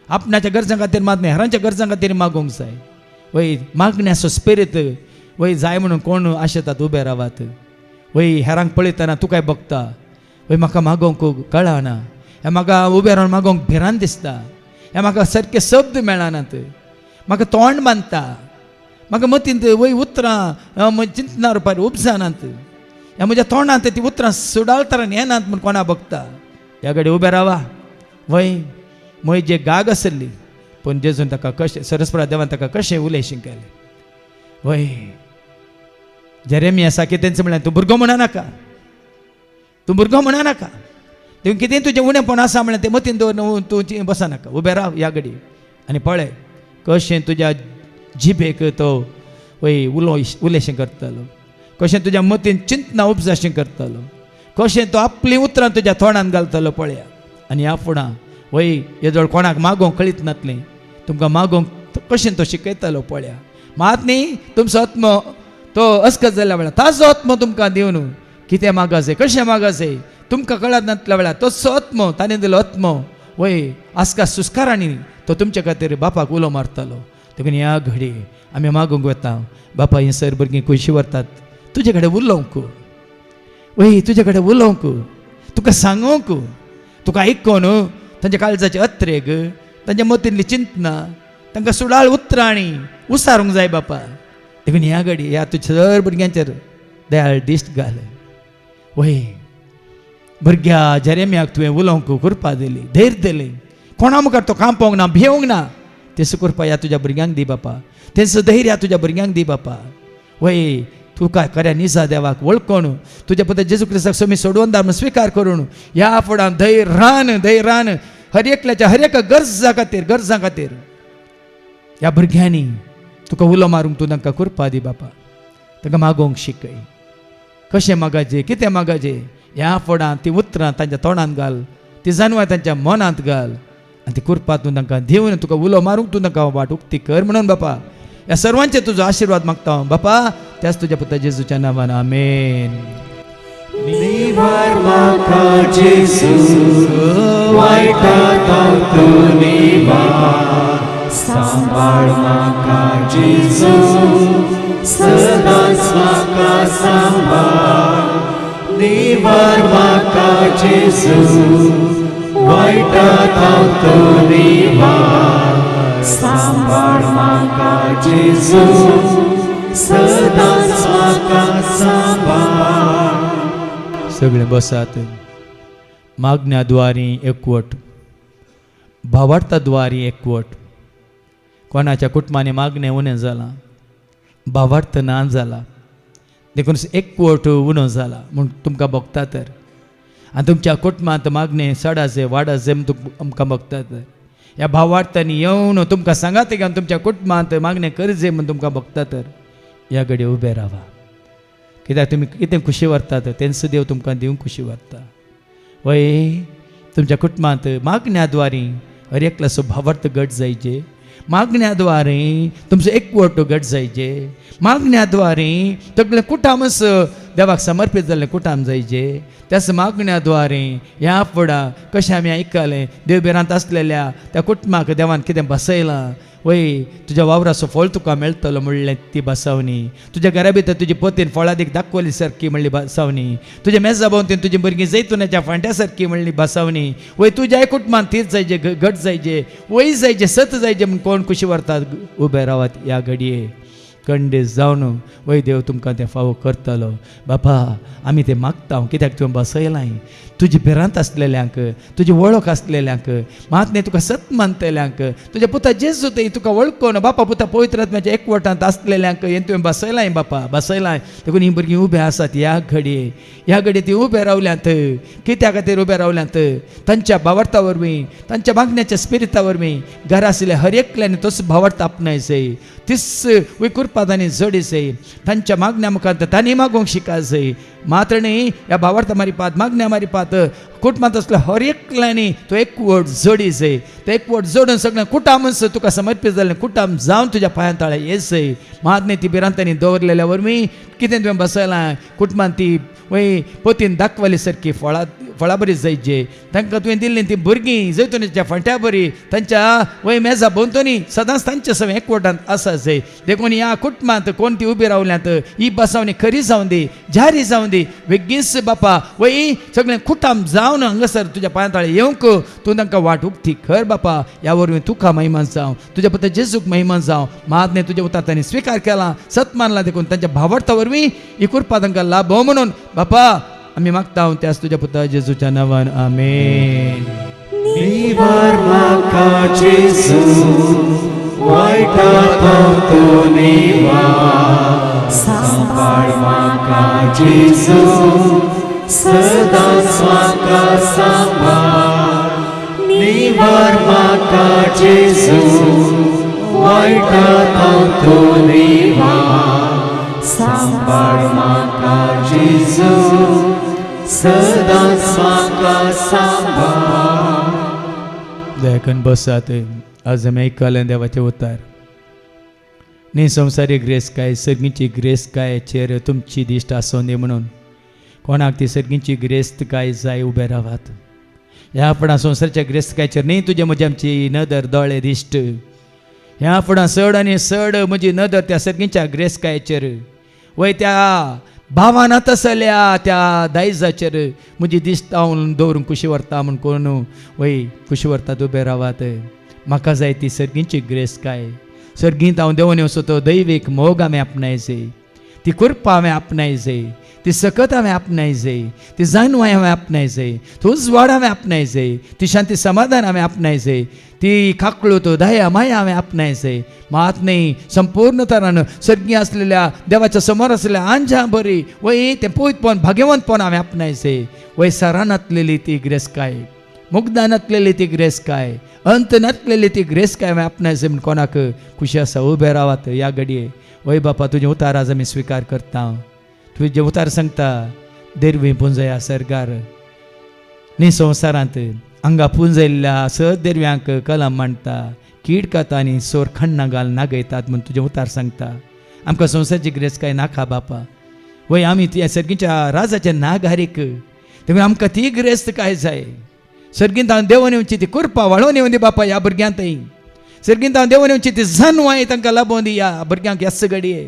आपणाच्या गरजां खातीर मात न्ही हेरांच्या गरजां खातीर मागोवंक जाय. वय मागण्याचो स्पिरीट वय जाय म्हणून कोण आशेतात उबे रावात. वय हेरांक पळयतना तूं काय बगता वय म्हाका मागोवंक कळना हें म्हाका उबे रावन मागोवंक भिरांत दिसता हें म्हाका सारके शब्द मेळनात म्हाका तोंड बांदता म्हाका मतींत वय उतरां चिंतना रुपार उपजानात ह्या म्हज्या तोंडांत ती उतरां सुडाळतरान येनात म्हूण कोणा बगता. ह्या घडी उबे रावा वय म्हजे गाग आसली पूण जेजून ताका कशें सरस्वरा देवान ताका कशें उलयशीं केलें. वय जेरेमिया सारकें तेंचें म्हळ्यार तूं भुरगो म्हणा नाका तूं भुरगो म्हणा नाका देखून कितें तुजें उणेंपण आसा म्हळ्यार तें मतीन दवर तूं बसा नाका उबे राव ह्या घडी आनी पळय कशें तुज्या जिबेक तो वय उलयशें करतलो कशें तुज्या मतीन चिंतना उपजाशें करतलो कशें तो आपलीं उतरां तुज्या तोंडान घालतलो पळया. आनी ह्या फुडां वय हेजवळ कोणाक मागोवंक कळीत नातलें तुमकां मागोवंक कशें तो शिकयतलो पळया. मात न्ही तुमचो आत्मो तो अस्कत जाल्ल्या वेळार ताजो आत्मो तुमकां दिवन कितें मागा जाय कशें मागा जाय तुमकां कळत नासल्या वेळार तोचो आत्मो ताणें दिलो आत्मो वय आस्का सुस्कारांनी तो तुमचे खातीर बापाक उलो मारतलो. देखून ह्या घडी आमी मागूंक वता बापा ही सर भुरगीं खुशी व्हरतात तुजे कडेन उलोवंक वय तुजे कडेन उलोवंक, तुका सांगूंक, तुका आयकोन तांच्या काळजाचे अत्रेग, तांच्या मतींतली चिंतनां, तांकां सुडाळ उतरांनी उसारूंक जाय बापा. देखून ह्या घडी ह्या तुज्या सर भुरग्यांचेर दयाळ दिश्ट घाल. वय भुरग्या जेरेम्याक तुवें उलोवंक कृपा दिली, धैर्य दिली, कोणा मुखार तो कांपोवंक ना, भिवंक ना. तेच कृपा ह्या तुज्या भुरग्यांक दी बापा, तेच धैर्य ह्या तुज्या भुरग्यांक दी बापा. वय तुका खऱ्या निजा देवाक वळखून, तुज्या पुत्र जेजू क्रिस्ताक सोमी सोडून धर्म स्विकार करून ह्या फुडां धैर्यान हर एकल्याच्या हर एका गरजां खातीर ह्या भुरग्यांनी तुका उलो मारूंक तूं तांकां कृपा दी बापा. तांकां मागोवंक शिकय, कशें मागाचें, कितें मागाचें, ह्या फुडां ती उतरां तांच्या तोंडांत घाल, ती जानवां तांच्या मनांत घाल, आनी ती कृपा तूं तांकां दिवन तुका उलो मारूंक तूं तांकां वाट उक्ती कर म्हणून बापा. ह्या सर्वांचे तुजो आशिर्वाद मागता हांव बापा, त्याच तुज्या पुत्र जेजूच्या नांवान आमेन. निवार म्हाका जेजू वायटांत तूं निवार, सांबाळ म्हाका जेजू सदांच म्हाका सांबाळ. निवार म्हाका जेजू वायटांत तूं निवार, सांबाळ म्हाका जेजू सदांच म्हाका सांबाळ. सगळे बसात. मागण्या द्वारी एकवट, भावार्था द्वारी एकवट. कोणाच्या कुटुंबाने मागणें उणें जालां, भावार्थ ना जाला, देखून एकवट उणो जाला म्हूण तुमकां भोगता तर. आनी तुमच्या कुटुंबांत मागणें सडाचे वाडाचे आमकां भोगता तर. ह्या भावार्थांनी येवन तुमकां सांगात घेवन तुमच्या कुटुंबांत मागणें करचे म्हूण तुमकां भोगता तर ह्या घडी उबे रावा. कित्याक तुमी कितें खुशी व्हरतात तेंच देव तुमकां दिवंक खुशी व्हरता. वय तुमच्या कुटुंबांत मागण्या द्वारे हर एकल्याचो भावार्थ घट जायचे, मागण्या द्वारे तुमचो एकवट घट जायचे, मागण्या द्वारे तगलें कुटामच देवाक समर्पीत जाल्लें कुटाम जायचे. त्याच मागण्या द्वारे ह्या फुडां कशें आमी आयकलें देवबिरांत आसलेल्या त्या कुटुंबाक देवान कितें बसयलां. वय तुज्या वावराचो फळ तुका मेळटलो म्हणलें ती बसावणी, तुज्या घरा भितर तुजी पोतीन फळादीक दाखवली सारकी म्हणली बसावणी, तुज्या मेजा भोंवतीन तुजी भुरगीं जैतुनाच्या फांट्या सारकी म्हणली बसावणी. वय तुज्याय कुटुंबान तीच जायचे, घट जायचे, वय जायचे, सत जायचे म्हूण कोण खुशी व्हरतात उबे रावात ह्या घडये. कंडेस जावन वय देव तुमकां तें फावो करतलो बापा. आमी तें मागता कित्याक तुवें बसयलां तुजी भिरांत आसलेल्यांक, तुजी वळख आसलेल्यांक, महात्म्य तुका सत मानतल्यांक, तुज्या पुता जेजू थंय तुका वळखून बापा पुता पवित्र आत्म्याच्या एकवटांत आसलेल्यांक हें तुवें बसयलां बापा, बसयलां. देखून हीं भुरगीं उबे आसात ह्या घडये ती उबे रावल्यांत. कित्या खातीर उबे रावल्यांत? तांच्या भावार्था वरवीं, तांच्या मागण्याच्या स्पिरिता वरवीं घरा आशिल्ल्या हर एकल्यानी तोच भावार्थ आपणायचंय, तीच विकुरपादांनी जोडीचंय. तांच्या मागण्या मुखार तांणी मागोवंक शिकायचंय. मात्र न्ही ह्या भावार्था मारिपात, मागण्या मारिपात कुटुंबांत असल्या हर एकल्यानी तो एकवट जोडीचंय. तो एकवट जोडून सगळें कुटामच तुका समर्पीत जाल्लें कुटाम जावन तुज्या पांया ताळें येसय. महात्म्य ती भिरांतांनी दवरलेल्या वरवीं कितें तुवें बसयलां कुटुंबांत ती वय पोतीन दाखवली सारकी फळां बरी जायचे. तांकां तुवें दिल्लीं ती भुरगीं जैतुनाच्या फांट्या बरी तांच्या वय मेजा भोंवतणी सदांच तांचे सगळें एकवटांत आसाचंय. देखून ह्या कुटुंबांत कोण ती उबी रावल्यांत ही बसावणी खरी जावं दी, जारी जावं दी. बेगीच बापा वय सगळें कुटाम जावन हांगासर तुज्या पांयाताळे येवंक तूं तांकां वाट उक्ती कर बापा. ह्या वरवीं तुका महिमान जावं, तुज्या पुता जेजूक महिमान जावं. महात्म्य तुज्या उतार तांणी स्विकार केला, सत मानला. देखून तांच्या भावार्था वरवीं ही कृपा तांकां लाभ म्हणून बापा आमी मागता त्याच तुज्या पुता जेजूच्या नांवान आमेन. निवार म्हाका जेजू वायटांत तूं निवार, सांबाळ म्हाका जेजू सदांच म्हाका सांबाळ. निवार म्हाका जेजू वायटांत तूं निवार, सांबाळ म्हाका जेजू सदांच म्हाका सांबाळ. दयाकन बसात. आज आमी आयकलें देवाचें उतार. न्ही संवसारीक ग्रेस काय सर्गीची ग्रेस काय चेर तुमची दिश्ट आसूं दी म्हणून कोणाक ती सर्गीची ग्रेस्त काय जाय उबे रावात. ह्या फुडां संवसाराच्या ग्रेस्त कायचेर न्ही तुजे म्हजी आमची नदर दोळे दिश्ट. ह्या फुडां चड आनी चड म्हजी नदर त्या सर्गीच्या ग्रेस कायचेर वय त्या भावाना तसल्या त्या दायजाचेर म्हजी दिश्ट हांव दवरूंक कुशी व्हरता म्हूण कोण वय कुशी व्हरतात उबे रावात. म्हाका जाय ती सर्गींची ग्रेस काय. सर्गींत हांव देंवन येवचो तो दैवीक मोग हांवें आपणायचे, ती कृपा हांवें आपणायचे, ती सकत हांवें आपणायचे, ती जाणवाय हांवें आपणायचे, तो उजवाड हांवें आपणायचे, ती शांती समाधान हांवें आपणायचे, ती खाकळो तो दया माया हांवें आपणायचे. मात न्ही संपूर्ण तरान सर्गी आसलेल्या देवाच्या समोर आसलेल्या आंजा बरी वय तें पवित्रपण भाग्यवंतपण हांवें आपणायचे. वय सरान नातलेली ती ग्रेस काय, मुग्धा नातलेली ती ग्रेस काय, अंत नातलेली ती ग्रेस काय हांवें आपणायचे म्हूण कोणाक खुशी आसा उबे रावात ह्या घडये. वय बापा तुजें उतार आज आमी स्विकार करता. तुजें उतार सांगता देरवी पुंजया सरगार न्ही संवसारांत हांगा पुंजयल्ल्या सत देरव्यांक कलम मांडटा, कीड खाता आनी सोर खण्णां घाल नागयतात म्हूण तुजें उतार सांगता. आमकां संवसाराची ग्रेस काय नाका बापा. वय आमी त्या सर्गीच्या राजाचे नागारीक देखून आमकां ती ग्रेस्त काय जाय. सर्गींत हांव देंवन येवची ती कृपा वाळोवन येवं दी बापा ह्या भुरग्यांतय. सर्गींत हांव देंवन येवची ती जन्वाय तांकां लाबोवन दी ह्या भुरग्यांक ह्याच घडये.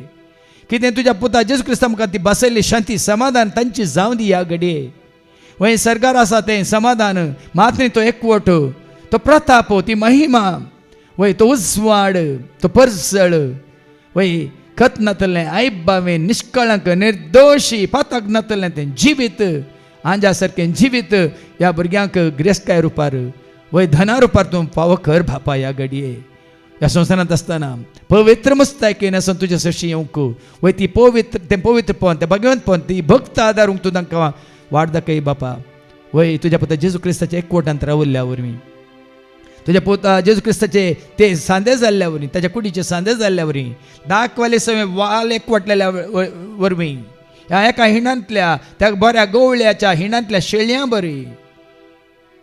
कितें तुज्या पुता जेजू क्रिस्त आमकां ती बसयल्ली शांती समाधान तांची जावं दी ह्या घडये. वय सरकार आसा तें समाधान मात्र तो एकवट, तो प्रताप, ती महिमा, वय तो उजवाड, तो परसळ, वय खत नातलें आयबावें निश्कळंक निर्दोशी पाताक नातलें तें जिवीत आंजा सारकें जिवीत ह्या भुरग्यांक ग्रेस्काय रुपार वय धना रुपार तूं फावो कर बापा ह्या घडये. ह्या संवसारांत आसतना पवित्र मस्तायकेन आसून तुज्या सशी येवंक वय ती पवित्र तें पवित्रपण तें भगवंतपण ती भक्त आदारूंक तूं तांकां वाड दाखय बापा. वय तुज्या पुता जेजू क्रिस्ताच्या एकवटांत रावल्ल्या वरवीं, तुज्या पुता जेजू क्रिस्ताचे ते सांदे जाल्ल्या वरवीं, ताच्या कुडीचे सांदे जाल्ल्या वरवीं, दाखवाले सवय वाल एकवटलेल्या वरवीं, ह्या एका हिणांतल्या त्या बऱ्या गवळ्याच्या हिणांतल्या शेळयां बरी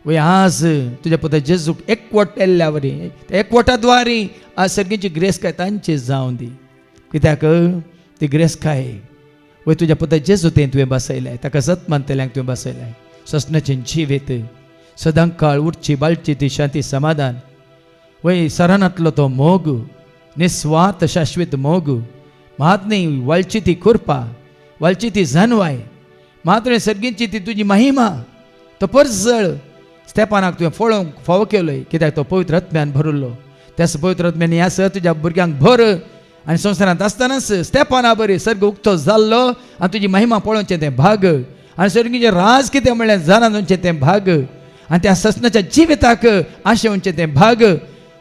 वय आज तुज्या पुता जेजूक एकवट येल्ल्या वरवीं त्या एकवटाद्वारी आज सर्गीची ग्रेस काय तांची जावं दी. कित्याक ती ग्रेस काय वय तुज्या पुता जेजू तें तुवें बसयलाय, ताका सत मानतल्यांक तुवें बसयलाय. ससनाचें जिवीत सदां काळ उठची बाळची ती शांती समाधान वय सरानांतलो तो मोग, निस्वार्थ शाश्वत मोग, महात्नी वळची ती कृपा, वळची ती जानवाय, मात्र सर्गीची ती तुजी महिमा, तो परसळ स्तेपानाक तुवें फळोवंक फावो केलोय. कित्याक तो पवित्र आत्म्यान भरिल्लो. त्याच पवित्र आत्म्यान ह्या सह तुज्या भुरग्यांक भर आनी संवसारांत आसतनाच स्तेपाना बरी सर्ग उक्तो जाल्लो आनी तुजी महिमा पळोवचें तें भाग आनी सर्गीचें राज कितें म्हणल्यार जाणूचें तें भाग आनी त्या ससनाच्या जिविताक आशेवचें तें भाग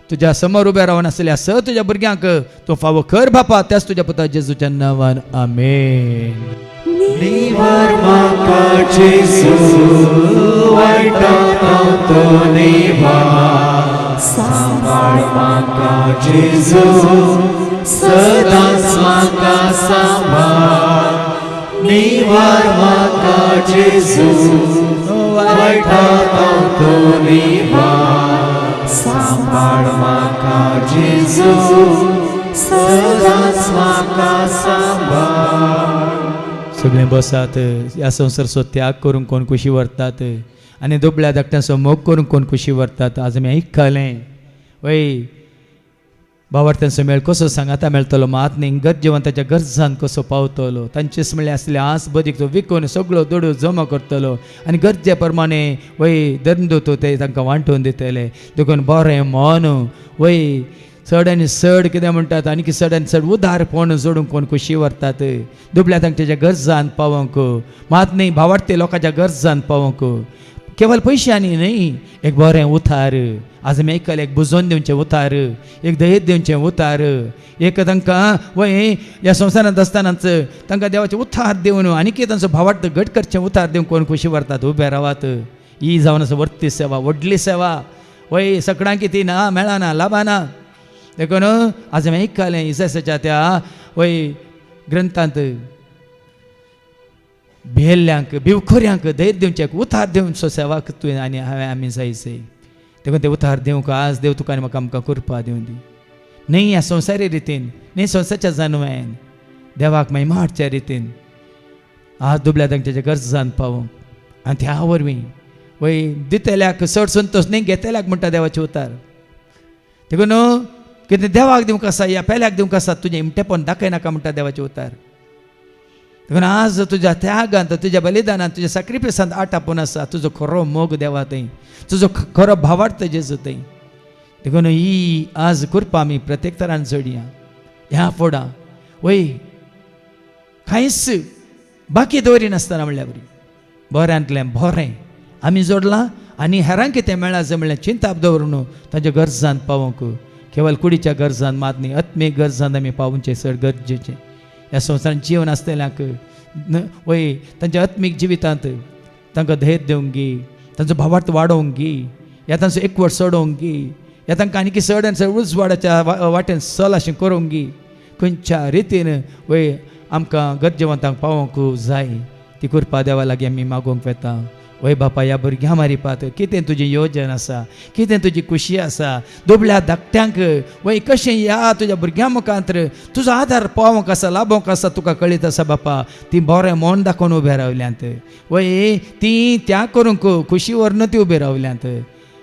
तुज्या समोर उबे रावन आसलेल्या स तुज्या भुरग्यांक तूं फावो कर बापा. त्याच तुज्या पुता जेजूच्या नांवान आमेन. निवार म्हाका जेजू वायटांत तो निवार, सांबाळ म्हाका जेजू सदांच म्हाका सांबाळ. निवार म्हाका जेजू वायटांत तो निवार, सांबाळ म्हाका जेजू सदांच म्हाका सांबाळ. सगळे बसात. ह्या संवसाराचो त्याग करून कोण कुशी व्हरतात आनी दुबळ्या धाकट्यांचो मोग करून कोण कुशी व्हरतात. आज आमी आयकलें वय भावार्थ्यांचो मेळ कसो सांगाता मेळटलो, मात न्ही गरजेवंताच्या गरजांत कसो पावतलो, तांचेच म्हणल्यार आसले आस बदीक तो विकून सगळो दोडू जमा करतलो आनी गरजे प्रमाणे वय दंड तो ते तांकां वांटून दितले. देखून बरें मन वय चड आनी चड कितें म्हणटात आनी चड आनी चड उदारपण जोडूंक कोण कुशी व्हरतात. दुबळ्या तांच्या गरजांत पावोंक, मात न्ही भावार्थी लोकांच्या गरजांत पावोंक, केवळ पयशांनी न्ही एक बरें उतार. आज आमी आयकलें एक बुजोवन दिवचें उतार, एक दयेत दिवचें उतार, एक तांकां वय ह्या संवसारांत आसतनाच तांकां देवाचें उतार दिवन आनी कितें तांचो भावार्थ घट करचें उतार दिवन कोण कुशी व्हरतात. उबे रावात. ही जावन आसा वर्ती सेवा, व्हडली सेवा. वय सगळ्यांक कितें ना मेळना लाभना. देखून आज आमी आयकलें इसायाच्या त्या वय ग्रंथांत भियेल्ल्यांक भिवखोऱ्यांक धैर्य दिवचें उतार दिवन सो सेवा तुवें आनी हांवें आमी जायचे. देखून ते उतार दिवंक आज देव तुका आनी म्हाका आमकां कृपा दिवन दी. न्ही ह्या संवसारी रितीन, न्ही संवसाराच्या जानवेन, देवाक महिमा हाडच्या रितीन आज दुबळ्या तांच्या गरजांत पावोंक आनी त्या वरवीं वय दितेल्याक चड संतोश न्ही घेतल्याक म्हणटा देवाचे उतार. देखून कितें देवाक दिवंक आसा या पेल्याक दिवंक आसा तुजें इमटेपण दाखय नाका म्हणटा देवाचे उतार. देखून आज तुज्या त्यागांत तुज्या बलिदानात तुज्या सॅक्रिफायसांत आटापून आसा तुजो खरो मोग देवा थंय, तुजो खरो भावार्थ जेजू थंय. देखून ही आज कृपा आमी प्रत्येक तरान जोडया. ह्या फोडा वय कांयच बाकी दवरिनासतना म्हणल्यार बरी बऱ्यांतलें बरें आमी जोडलां आनी हेरांक कितें मेळ्ळां जर म्हणल्यार चिंता दवरून तांच्या गरजांत पावोंक, केवळ कुडीच्या गरजांत मात न्ही आत्मीक गरजांत आमी पावोवचें चड गरजेचें. ह्या संवसारांत जीवन आसतल्यांक वय तांच्या आत्मीक जिवितांत तांकां धैर्य दिवंक गी, तांचो भावार्थ वाडोवंक गी, ह्या तांचो एकवट सोडोवंक गी, ह्या तांकां आनी चड आनी चड उंच वाडाच्या वाटेन चल अशें करूंक गी. खंयच्या रितीन वय आमकां गरजेवंतांक पावोवंक जाय ती कृपा देवा लागीं आमी मागोवंक वेता. वय बापा ह्या भुरग्यां मारिपात कितें तुजें योजन आसा, कितें तुजी खुशी आसा, दुबळ्या धाकट्यांक वय कशें ह्या तुज्या भुरग्यां मुखांतर तुजो आदार पावोवंक आसा, लाभोवंक आसा तुका कळीत आसा बापा. ती बरें मन दाखोवन उबें रावल्यांत वय ती त्या करूंक खुशी व्हरून ती उबें रावल्यांत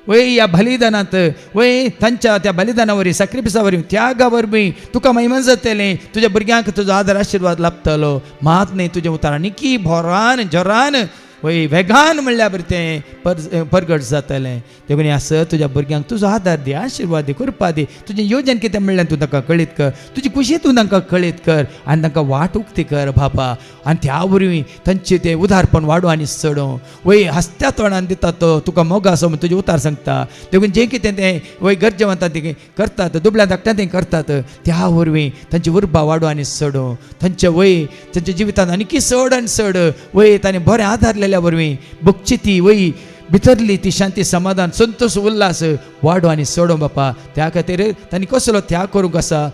वय ह्या बलिदानांत वय तांच्या त्या बलिदाना वरवीं सॅक्रिफायसा वरवीं त्यागा वरवीं तुका महिमा जातलें, तुज्या भुरग्यांक तुजो आदार आशिर्वाद लाभतलो. मात न्ही तुजें उतर आनी भोरान जोरान वय वेगान म्हणल्यार बरें तें परगट जातलें. देखून आस तुज्या भुरग्यांक तुजो आदार दी, आशिर्वाद दी, कृपा दी. तुजें योजन कितें म्हणलें तूं तांकां कळीत कर, तुजी खुशी तूं तांकां कळीत कर आनी तांकां वाट उक्ती कर बापा. आनी त्या वरवीं तांचें तें उदारपण वाडोव आनी चडोव वय हस्त्या तोंडान दिता तो तुका मोग आसा म्हूण तुजें उतार सांगता. देखून जें कितें तें वय गरजेवंतां तें करतात, दुबळ्या धाकट्यां तें करतात, त्या वरवीं तांची उर्बा वाडोव आनी चडोव तांच्या वय तांच्या जिवितांत आनी चड आनी चड वय तांणी बरें आदारलेल्या वरवीं भोगची ती वय भितरली ती शांती समाधान संतोष उल्हास वाडो आनी सोडो बापा. त्या खातीर तांणी कसलो त्याग करूंक आसा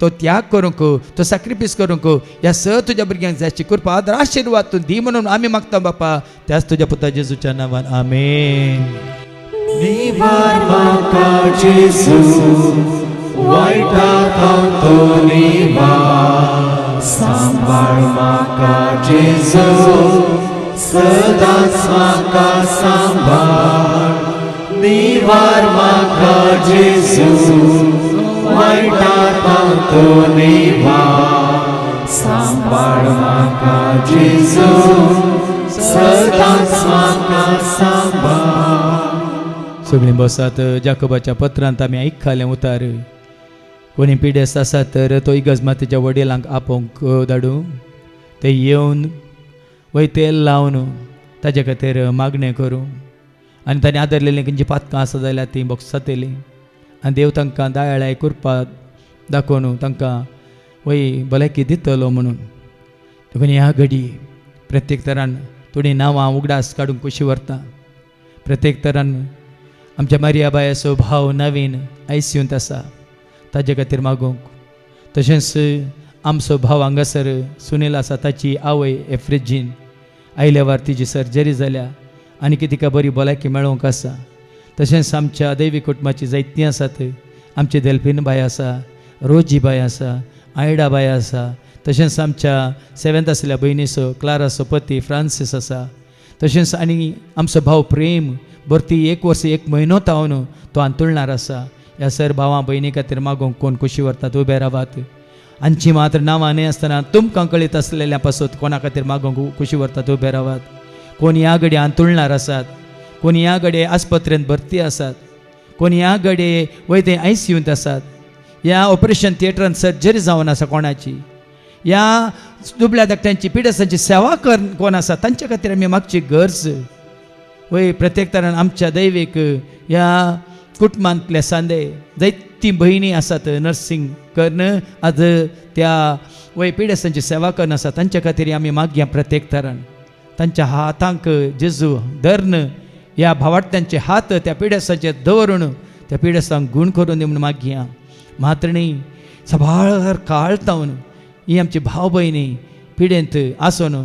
तो त्याग करूंक, तो सॅक्रिफायस करूंक ह्या तुज्या भुरग्यांक जायची कृपा आदार आशिर्वाद तूं दी म्हणून आमी मागता बापा. त्याच तुज्या पुता जेजूच्या नांवान आमेन. निवार म्हाका जेजू वायटांत तो निवार, सांबाळ म्हाका जेजू सदांच म्हाका सांबाळ. निवार म्हाका जेजू वायटांत तो निवार, सांबाळ म्हाका जेजू सदांच म्हाका सांबाळ. सगळीं बसात. जाकोबाच्या पत्रांत आमी आयकखालें उतार. कोणी पिडेस्त आसा तर तो इगर्ज मातेच्या वडिलांक आपोवंक धाडूं, ते येवन वय तेल लावन ताजे खातीर मागणें करूं आनी ताणें आदरलेलीं खंयचीं पातकां आसा जाल्यार तीं बोगसातेलीं आनी देव तांकां दयाळाय कृपा दाखोवन तांकां वय भलायकी दितलो म्हणून. देखून ह्या घडी प्रत्येक तरान थोडीं नांवां उगडास काडूंक कशी व्हरता. प्रत्येक तरान आमच्या मारियाबाय असो भाव नवीन ICUंत आसा ताजे खातीर मागोवंक. तशेंच आमचो भाव हांगासर सुनील आसा ताची आवय एफ्रिजीन आयल्या वार तिची सर्जरी जाल्या आनी तिका बरी भलायकी मेळोवंक आसा. तशेंच आमच्या दैवी कुटुंबाची जायतीं आसात. आमची देल्फीन बाय आसा, रोजी बाय आसा, आयडा बाय आसा. तशेंच आमच्या 7th आसलेल्या भयणीचो क्लाराचो पती फ्रांसीस आसा. तशेंच आनी आमचो भाव प्रेम भरती 1 वर्स 1 म्हयनो तावन तो आंतुळणार आसा. ह्या सर भावां भयणी खातीर मागोवंक कोण खुशी व्हरतात उबे रावात. आमची मात्र नांवां न्ही आसतना तुमकां कळीत आसलेल्या पासून कोणा खातीर मागोवंक खुशी व्हरतात उबे रावात. कोण ह्या घडी आंतुळणार आसात, कोण ह्या घडी आस्पत्रेंत भरती आसात, कोण ह्या घडी वय ते ICUंत आसात, ह्या ऑपरेशन थिएटरांत सर्जरी जावन आसा कोणाची, ह्या दुबळ्या धाकट्यांची पिडेस्तांची सेवा कोण आसा तांच्या खातीर आमी मागची गरज वय प्रत्येक तरान आमच्या दैवीक ह्या कुटुंबांतले सांदे जायतीं भयणी आसात नर्सिंग करन आज त्या वय पिडेस्तांची सेवा करन आसा तांच्या खातीर आमी मागया. प्रत्येक तरान तांच्या हातांक जेजू धरन ह्या भावार्थ्यांचे हात त्या पिडेस्तांचेर दवरून त्या पिडेस्तांक गूण करून दी म्हणून मागया. मात्रणी सबाळ काळ तावन ही आमची भाव भयणी पिडेंत आसून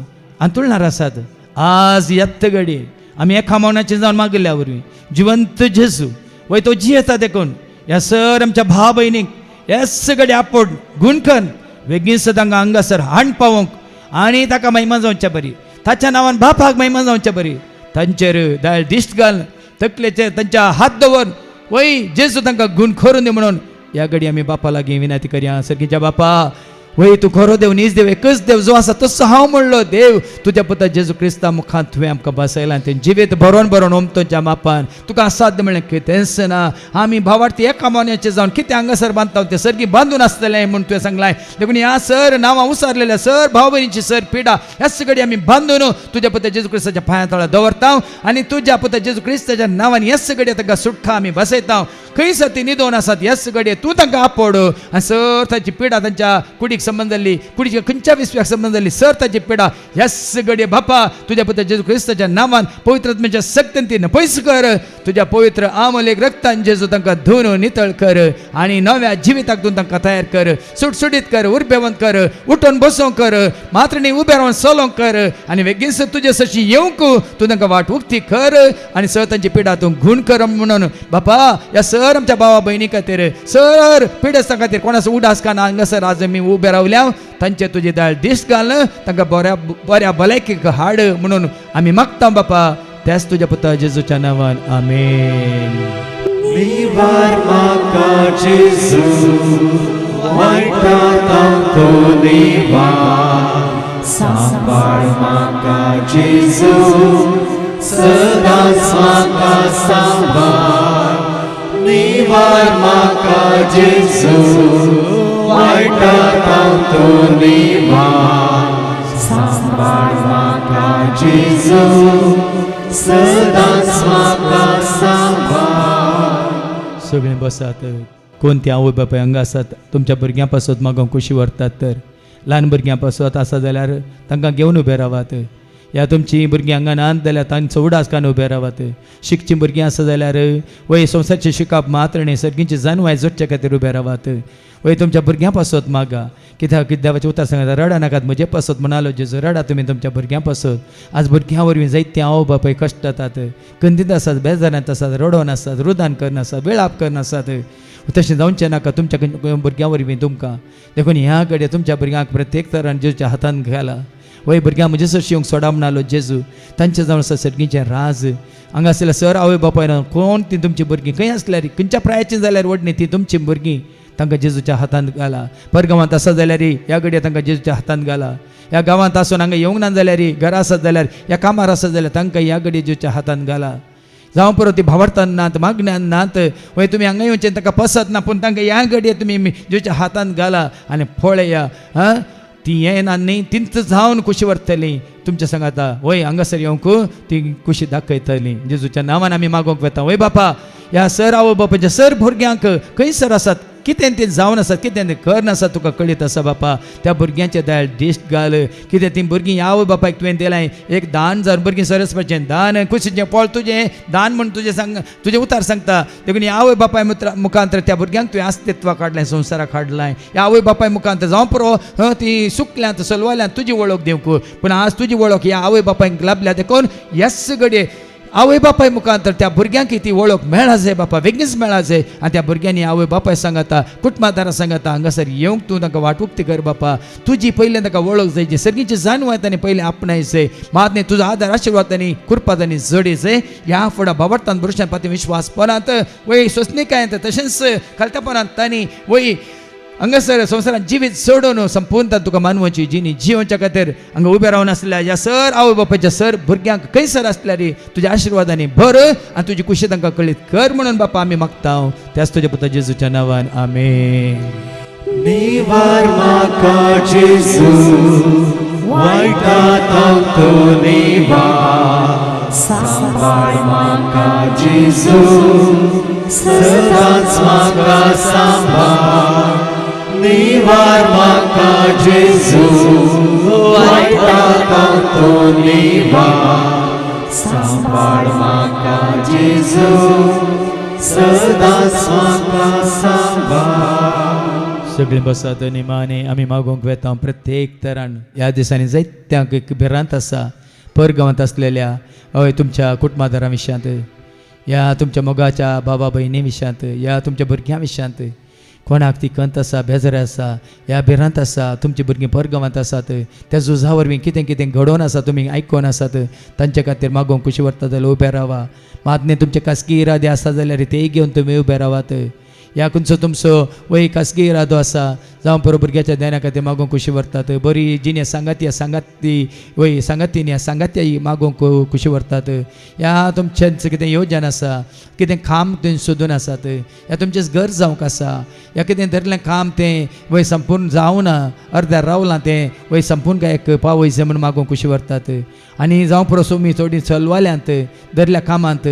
आंतुळणार आसात. आज येत्त घडी आमी एका मौनाचें जावन मागिल्ल्या वरवीं जिवंत जेजू वय तो जियेता देखून ह्या सर आमच्या भाव भयणीक हेच घडी आपोड गुणकन बेगीन तांकां हांगासर हाड पावोवंक आनी ताका महिमा जावच्या बरी, ताच्या नांवान बापाक महिमा जावच्या बरी, तांचेर दाळ दिश्ट घाल, तकलेचेर तांच्या हात दवर वय जेजू तांकां गूण करून दी म्हणून ह्या घडी आमी बापा लागीं विनंती करया. सर्गीच्या बापा वय तू खरो देव नीज देव एकच देव जो आसा तसो हांव म्हणलो देव तुज्या पुता जेजू क्रिस्ता मुखांत तुवें आमकां बसयलां तें जिवीत भरोन भरोन ओमतोच्या मापान तुका असाध्य म्हणलें कितेंच ना आमी भावार्थी एका मोन्याचे जावन कितें हांगासर बांदता तें सर्गी बांदून आसतलें म्हूण तुवें सांगलां देखून ह्या सर नांवां उसारलेल्या सर भाव भयणीची सर पिडा ह्या सगळी आमी बांदून तुज्या पुता जेजू क्रिस्ताच्या पांया तळा दवरता आनी तुज्या पुता जेजू क्रिस्ताच्या नांवान ह्या सगळी तांकां सुट्टा आमी बसयता खंय सती न्हिदोन आसात ह्या सगळे तूं तांकां आपड आनी सर ताची पिडा तांच्या कुडीक संबंद जाल्ली कुडीच्या खंयच्या विश्वाक संबंद जाल्ली सर ताची पिडा ह्या सगळे बापा तुज्या पुता जेजू क्रिस्ताच्या नांवान पवित्र आत्म्याच्या शक्तीन ती नपयस कर तुज्या पवित्र आमलेक रक्तान जेजू तांकां धुवन नितळ कर आनी नव्या जिविताक तूं तांकां तयार कर सुटसुटीत कर उर्बेवंत कर उठोन बसोवंक कर मात्र न्ही उबे रावन चलोवंक कर आनी बेगीनसर तुजे सशी येवंक तूं तांकां वाट उक्ती कर आनी सर तांची पिडा तूं घूण कर म्हणून बापा ह्या सर आमच्या भावा भयणी खातीर सर पिडेस्तां खातीर कोणाचो उडास का ना हांगासर आज आमी उबे रावल्या तांचे तुजे दाळ दिश्ट घाल तांकां बऱ्या बऱ्या भलायकेक हाड म्हणून आमी मागता बापा त्याच तुज्या पुता जेजूच्या नांवान आमेन. निवार म्हाका जेजू वायटांतां तो निवार सांबाळ म्हाका जेजू सदांच म्हाका सांबाळ निवार म्हाका जेजू वायटांतां तो निवार सांबाळ म्हाका जेजू सदांच म्हाका सांबाळ. सगळीं बसात कोणती आवय बापाय हांगा आसात तुमच्या भुरग्यां पासत मागोवंक कुशी व्हरतात तर ल्हान भुरग्यां पासत आसा जाल्यार तांकां घेवन उबे रावात या तुमची भुरगीं हांगा नात जाल्यार तांचो उडासकान उबे रावात शिकचीं भुरगीं आसा जाल्यार वय संवसारचें शिकप मात्र न्ही सर्गींची जानवाय जोडचे खातीर उबे रावात वय तुमच्या भुरग्यां पासत मागा कित्याक देवाचें उतर सांगता रडा नाकात म्हजे पासत म्हणालो जेजू रडा तुमी तुमच्या भुरग्यां पासत आज भुरग्यां वरवीं जायते आवय बापाय कश्ट जातात खंतीत आसात बेजारांत आसात रोडोन आसात रुदान करनासात वेळाप करनासात तशें जावचें नाका तुमच्या भुरग्यां वरवीं तुमकां देखून ह्या घडये तुमच्या भुरग्यांक प्रत्येक तरान जेजूच्या हातान घाला वय भुरग्यां म्हजे सर शिवंक सोडा म्हणालो जेजू तांचे जावन आसा सर्गीचें राज हांगा आसलें सर आवय बापाय ना कोण ती तुमची भुरगीं खंय आसल्यार खंयच्या प्रायाचीं जाल्यार व्हडली ती तुमची भुरगीं तांकां जेजूच्या हातांत घाला परगांवांत आसा जाल्यार ह्या घडये तांकां जेजूच्या हातांत घाला ह्या गांवांत आसून हांगा येवंक ना जाल्यार घरा आसत जाल्यार ह्या कामार आसत जाल्यार तांकां ह्या घडये जेजूच्या हातांत घाला जावं परत ती भावार्थान नात मागण्यान नात वय तुमी हांगा येवचें तांकां पसत ना पूण तांकां ह्या घडये तुमी जेजूच्या हातांत घाला आनी पळया हां ती येना न्ही तिंच जावन कुशी व्हरतली तुमच्या सांगाता वय हांगासर येवंक ती कुशी दाखयतली जेजूच्या नांवान आमी मागोवंक वेता वय बापा ह्या सर आवय बापाच्या सर भुरग्यांक खंय सर आसात कितें तें जावन आसात कितें तें कर नासा तुका कळीत आसा बापा त्या भुरग्यांचे दाळ दिश्ट घाल कितें ती भुरगीं आवय बापायक तुवें दिलां एक दान जर भुरगीं सरस्वचें दान कुशीचें पळ तुजें दान म्हण तुजें सांग तुजें उतार सांगता देखून आवय बापाय मुखांतर त्या भुरग्यांक तुवें अस्तित्वाक हाडलें संवसाराक हाडलां ह्या आवय बापाय मुखांतर जावं पुरो ती सुकल्यांत सलवाल्यांत तुजी वळख दिवंक पूण आज तुजी वळख ह्या आवय बापायक लाभल्या देखून ह्याच घडये आवय बापाय मुखांतर त्या भुरग्यांक ती वळख मेळा जाय बापा बेगीनच मेळा जाय आनी त्या भुरग्यांनी आवय बापाय सांगता कुटुंबादारां सांगता हांगासर येवंक तूं तांकां वाट उक्ती कर बापा तुजी पयलें ताका वळख जाय जी सगळींची जाणवाय तांणी पयलें आपणाय जाय मात न्ही तुजो आदार आशिर्वादांनी कुरपा तांणी जडी जाय ह्या फुडा भावार्थान भुरश्यान पाती विश्वास परांत वय सोसणीकायेंत तशेंच खालत्यापणांत तांणी वय हांगासर संवसारांत जिवीत सोडून संपूर्ण तुका मानवाची जिणी जिवच्या खातीर हांगा उबे रावन आसल्या ह्या सर आवय बापायच्या सर भुरग्यांक खंय सर आसल्यार तुज्या आशिर्वादांनी भर आनी तुजी कुशी तांकां कळीत कर म्हणून बापा आमी मागता त्याच तुज्या पुता जेजूच्या नांवान आमेन. निवार म्हाका जेजू वायटांतां तो निवार सांबाळ म्हाका जेजू सदांच म्हाका सांबाळ निवार म्हाका जेजू वायटांतां तो निवार सांबाळ म्हाका जेजू सदांच म्हाका सांबाळ. सगळीं बसात निमाणे आमी मागोवंक वेता प्रत्येक तरान ह्या दिसांनी जायत्यांक भिरांत आसा परगांवांत आसलेल्या हय तुमच्या कुटुंबादारां विशयांत ह्या तुमच्या मोगाच्या बाबा भयणी विशयांत ह्या तुमच्या भुरग्यां विशयांत कोणाक ती कंत आसा बेजार आसा ह्या भिरांत आसा तुमची भुरगीं परगांवांत आसात त्या झुजा वरवीं कितें कितें घडोवन आसा तुमी आयकोन आसात तांचे खातीर मागोवंक कुशी व्हरता जाल्यार उबे रावा मात न्ही तुमचे खासगी इरादे आसा जाल्यार ते घेवन तुमी उबे रावात ह्या खंयचो तुमचो वय खासगी इरादो आसा जावं पुरो भुरग्याच्या ध्याना खातीर मागोवंक खुशी व्हरतात बरी जिने सांगाती वय सांगातीन सांगात्याय मागोवंक खुशी व्हरतात ह्या तुमचें कितें येवजन आसा कितें काम तुवें सोदून आसात ह्या तुमचें घर जावंक आसा ह्या कितें धरलें काम तें वय संपूर्ण जावं ना अर्द्यार रावलां तें वय संपूर्ण काय पावयचें म्हूण मागोवंक खुशी व्हरतात आनी जावं पुरो सोमी चोडी चलवाल्यांत धरल्या कामांत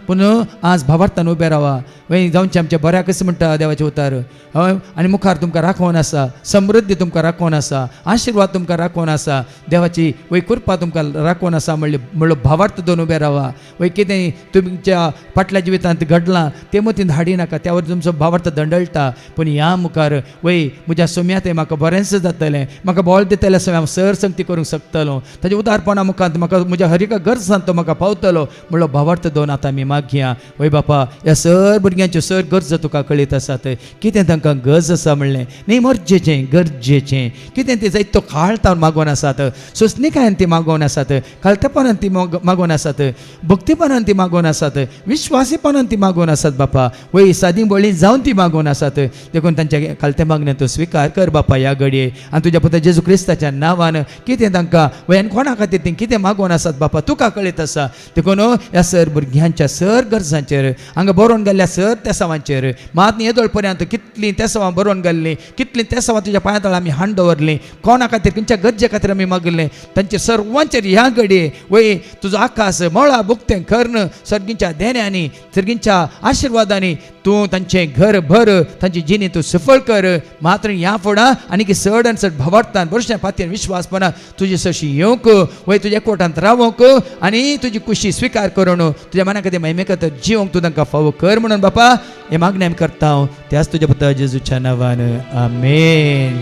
पूण आज भावार्थान उबे रावा वय जावचें आमच्या बऱ्याक कशें म्हणटा देवाचें उतार हय आनी मुखार तुमकां राखोवन आसा समृद्धी तुमकां राखोवन आसा आशिर्वाद तुमकां राखोवन आसा देवाची वय कृपा तुमकां राखोवन आसा म्हणल्यार भावार्थ दोन उबे रावा वय कितें तुमच्या फाटल्या जिवितांत घडलां तें मतीन धाडी नाका त्या वयर तुमचो भावार्थ दंडळटा पूण ह्या मुखार वय म्हज्या सोम्या म्हाका बरेंच जातलें म्हाका बळ दितलें सो हांव सर संगती करूंक शकतलो ताच्या उदारपणा मुखांत म्हाका म्हज्या हरिका गरजांत तो म्हाका पावतलो म्हणलो भावार्थ दोन आतां आमी मागया वय बापा ह्या सर भुरग्यांच्यो सर गरज तुका कळीत आसात कितें तांकां गरज आसा म्हणलें न्ही मरजेचें गरजेचें कितें तें जायतो काळटावन मागोवन आसात सोंसणीकायेन ती मागोवन आसात काळटेपणान ती मागोवन आसात भक्तीपणान ती मागोवन आसात विश्वासीपणान ती मागोवन आसात बापा वय सादी बळी जावन ती मागोवन आसात देखून तांच्या कालते मागण्या तूं स्विकार कर बापा ह्या घडये आनी तुज्या पुता जेजू क्रिस्ताच्या नांवान कितें तांकां वय आनी कोणा खातीर तीं कितें मागोवन आसात बापा तुका कळीत आसा देखून ह्या सर भुरग्यांच्या सर गरजांचेर हांगा बरोवन गेल्ल्या सर तेसावांचेर मात येदोळ पर्यंत कितलीं तेसावां बरोवन गेल्लीं कितलीं तेसावां तुज्या पांया तळा आमी हांड दवरलीं कोणा खातीर खंयच्या गरजे खातीर आमी मागलें तांचे सर्वांचेर ह्या घडये वय तुजो आकाश मळा बुकतें कर्ण सर्गींच्या देण्यांनी सर्गींच्या आशिर्वादांनी तूं तांचें घर भर तांची जिणी तूं सफळ कर मात्र ह्या फुडां आनी की चड आनी चड भावार्थान वर्षां फातीर विश्वासपणां तुजी सशी येवंक वय तुज्या कोटांत रावंक आनी तुजी खुशी स्विकार करून तुज्या मना खातीर महिमे खातीर जिवंक तूं तांकां फावो कर म्हणून बापा हे मागणें आमी करता त्याच तुज्या पुता जेजूच्या नांवान आमेन.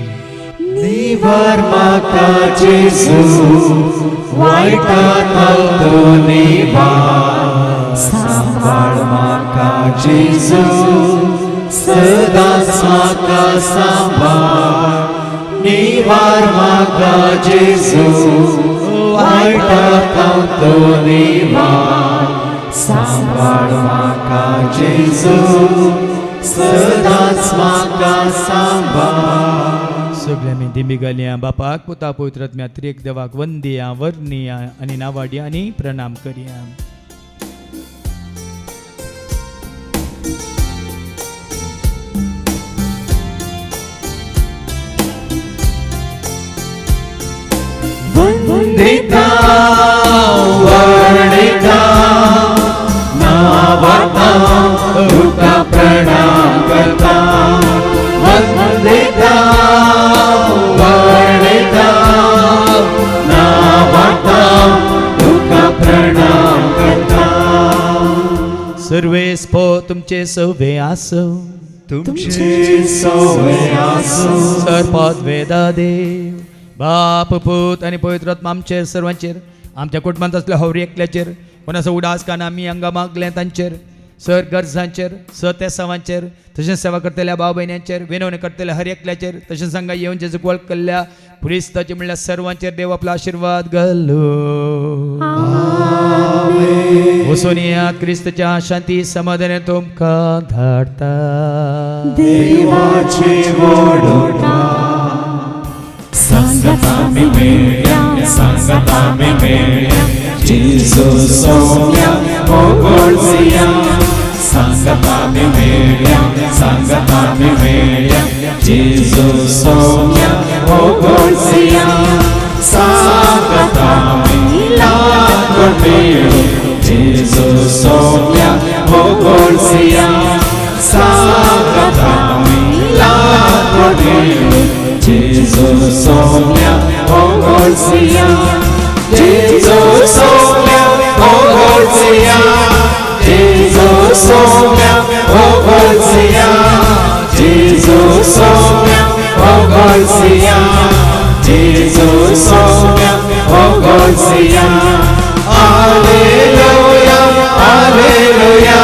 निवार म्हाका जेजू वायटांतलो निवार सांबाळ म्हाका जेजू सदांच म्हाका सांबाळ निवार म्हाका जेजू वायटांतलो निवार सांबाळ म्हाका जेजू सदांच म्हाका सांबाळ. सगळ्या मी दिमी घालया बापाक पुता पवित्र आत्म्या त्रिएक देवाक वंदया वर्णिया आनी नावाडिया आनी प्रणाम करया. वंदिता वर्णिता नावाता तुका प्रणाम करता वंदिता वर्णिता नावाता तुका प्रणाम करता. सर्वे स्पो तुमचे सवे आसो तुमचे सवे आसो सर्पाद वेदा देव बाप पूत आनी पवित्र आत्मा आमचेर सर्वांचेर आमच्या कुटुंबांत असल्या हवरी एकल्याचेर कोणाचो उडास काना आमी हांगा मागलें तांचेर सर गरजांचेर तेसावांचेर तशेंच सेवा करतल्या भाव भयण्यांचेर विनवणी करतल्या हर एकल्याचेर तशेंच हांगा येवन जेजू वळख केल्ल्या पुरिस्ताचे म्हणल्यार सर्वांचेर देव आपलो आशिर्वाद घालो. वचून येयात क्रिस्ताच्या शांती समाधान तुमकां धाडटा. देवाची वडोटा संगतामी मेळ्या संगतामी मेळ्या जेजू सोम्या ओगोळसिया संगतामी मेळ्या जेजू सोम्या ओगोळसिया संगतामी लागोन मेळ्यो जेजू सोम्या ओगोळसिया संगतामी लागोन मेळ्यो जेजू सोम्या ओगोळसिया जेजू सोम्या ओगोळसिया जेजू सोम्या ओगोळसिया जेजू सोम्या ओगोळसिया जेजू सोम्या ओगोळसिया. Hallelujah hallelujah